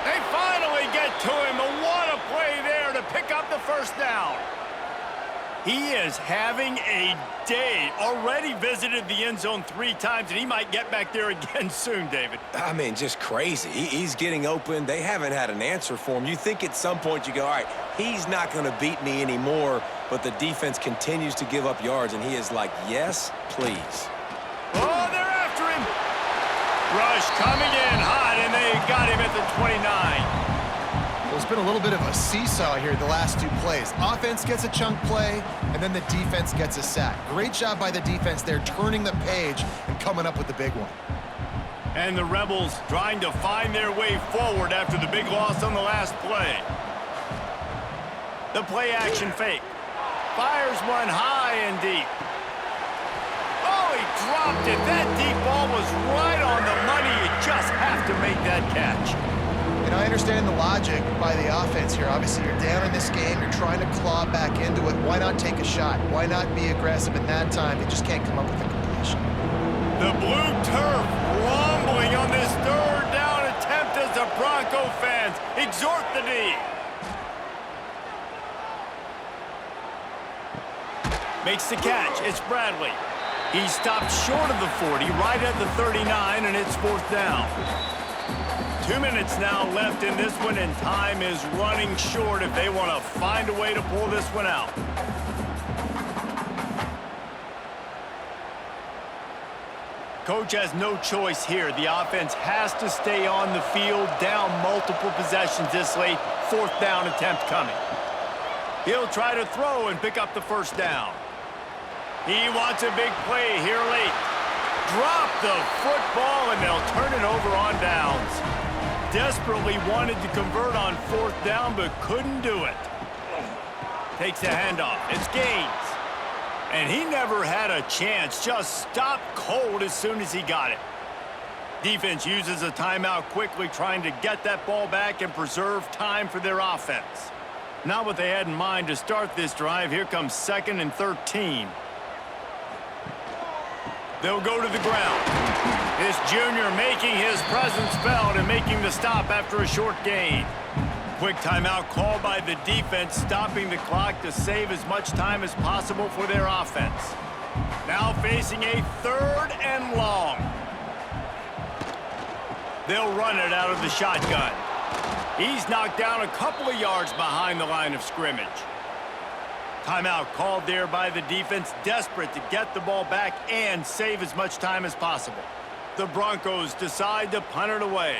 They finally get to him. And what a play there to pick up the first down. He is having a day. Already visited the end zone 3 times, and he might get back there again soon, David. I mean, just crazy. He's getting open. They haven't had an answer for him. You think at some point you go, all right, he's not going to beat me anymore, but the defense continues to give up yards, and he is like, yes, please. Oh, they're after him. Rush coming in hot, and they got him at the 29. Well, it's been a little bit of a seesaw here the last 2 plays. Offense gets a chunk play, and then the defense gets a sack. Great job by the defense there, turning the page and coming up with the big one. And the Rebels trying to find their way forward after the big loss on the last play. The play action fake. Fires one high and deep. Oh, he dropped it. That deep ball was right on the money. You just have to make that catch. And I understand the logic by the offense here. Obviously, you're down in this game. You're trying to claw back into it. Why not take a shot? Why not be aggressive in that time? They just can't come up with a completion. The blue turf rumbling on this 3rd down attempt as the Bronco fans exhort the D. Makes the catch. It's Bradley. He stopped short of the 40, right at the 39, and it's 4th down. 2 minutes now left in this one, and time is running short if they want to find a way to pull this one out. Coach has no choice here. The offense has to stay on the field, down multiple possessions this late. 4th down attempt coming. He'll try to throw and pick up the first down. He wants a big play here late. Drop the football, and they'll turn it over on downs. Desperately wanted to convert on 4th down, but couldn't do it. Takes the handoff. It's Gaines. And he never had a chance. Just stopped cold as soon as he got it. Defense uses a timeout quickly, trying to get that ball back and preserve time for their offense. Not what they had in mind to start this drive. Here comes 2nd and 13. They'll go to the ground. This junior making his presence felt and making the stop after a short gain. Quick timeout called by the defense, stopping the clock to save as much time as possible for their offense. Now facing a 3rd and long. They'll run it out of the shotgun. He's knocked down a couple of yards behind the line of scrimmage. Timeout called there by the defense, desperate to get the ball back and save as much time as possible. The Broncos decide to punt it away.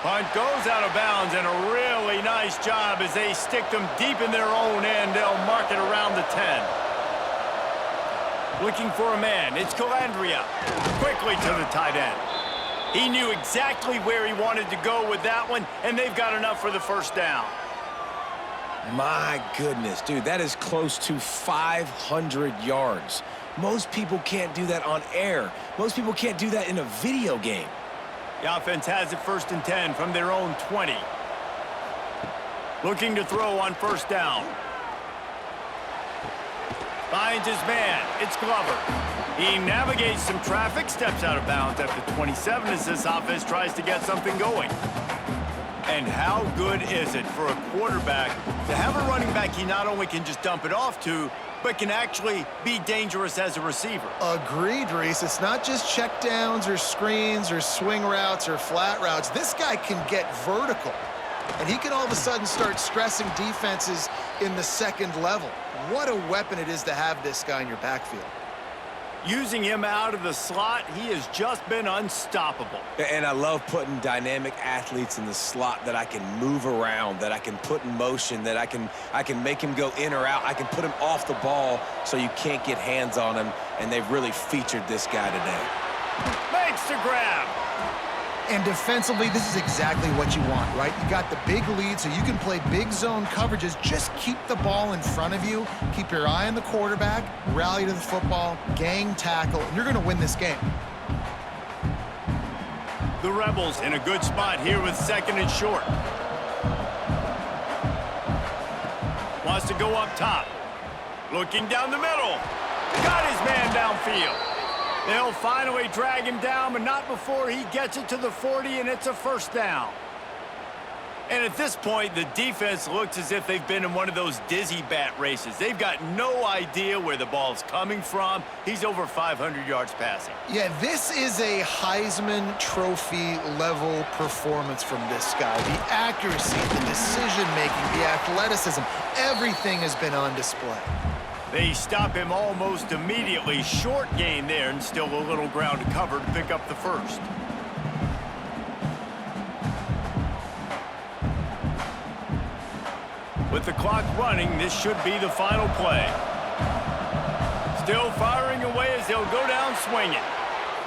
Punt goes out of bounds, and a really nice job as they stick them deep in their own end. They'll mark it around the 10. Looking for a man. It's Calandria. Quickly to the tight end. He knew exactly where he wanted to go with that one, and they've got enough for the first down. My goodness, dude, that is close to 500 yards. Most people can't do that on air. Most people can't do that in a video game. The offense has it 1st and 10 from their own 20. Looking to throw on first down. Finds his man. It's Glover. He navigates some traffic, steps out of bounds at the 27 as this offense tries to get something going. And how good is it for a quarterback to have a running back he not only can just dump it off to, but can actually be dangerous as a receiver? Agreed, Reese. It's not just checkdowns or screens or swing routes or flat routes. This guy can get vertical, and he can all of a sudden start stressing defenses in the second level. What a weapon it is to have this guy in your backfield. Using him out of the slot, he has just been unstoppable. And I love putting dynamic athletes in the slot that I can move around, that I can put in motion, that I can make him go in or out. I can put him off the ball so you can't get hands on him, and they've really featured this guy today. Makes the grab. And defensively, this is exactly what you want, right? You got the big lead, so you can play big zone coverages. Just keep the ball in front of you. Keep your eye on the quarterback. Rally to the football. Gang tackle. And you're going to win this game. The Rebels in a good spot here with 2nd and short. Wants to go up top. Looking down the middle. Got his man downfield. They'll finally drag him down, but not before he gets it to the 40, and it's a first down. And at this point, the defense looks as if they've been in one of those dizzy bat races. They've got no idea where the ball's coming from. He's over 500 yards passing. Yeah, this is a Heisman Trophy level performance from this guy. The accuracy, the decision-making, the athleticism, everything has been on display. They stop him almost immediately. Short gain there, and still a little ground to cover to pick up the first. With the clock running, this should be the final play. Still firing away as they'll go down swinging.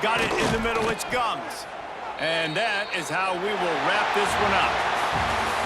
Got it in the middle, it's Gums. And that is how we will wrap this one up.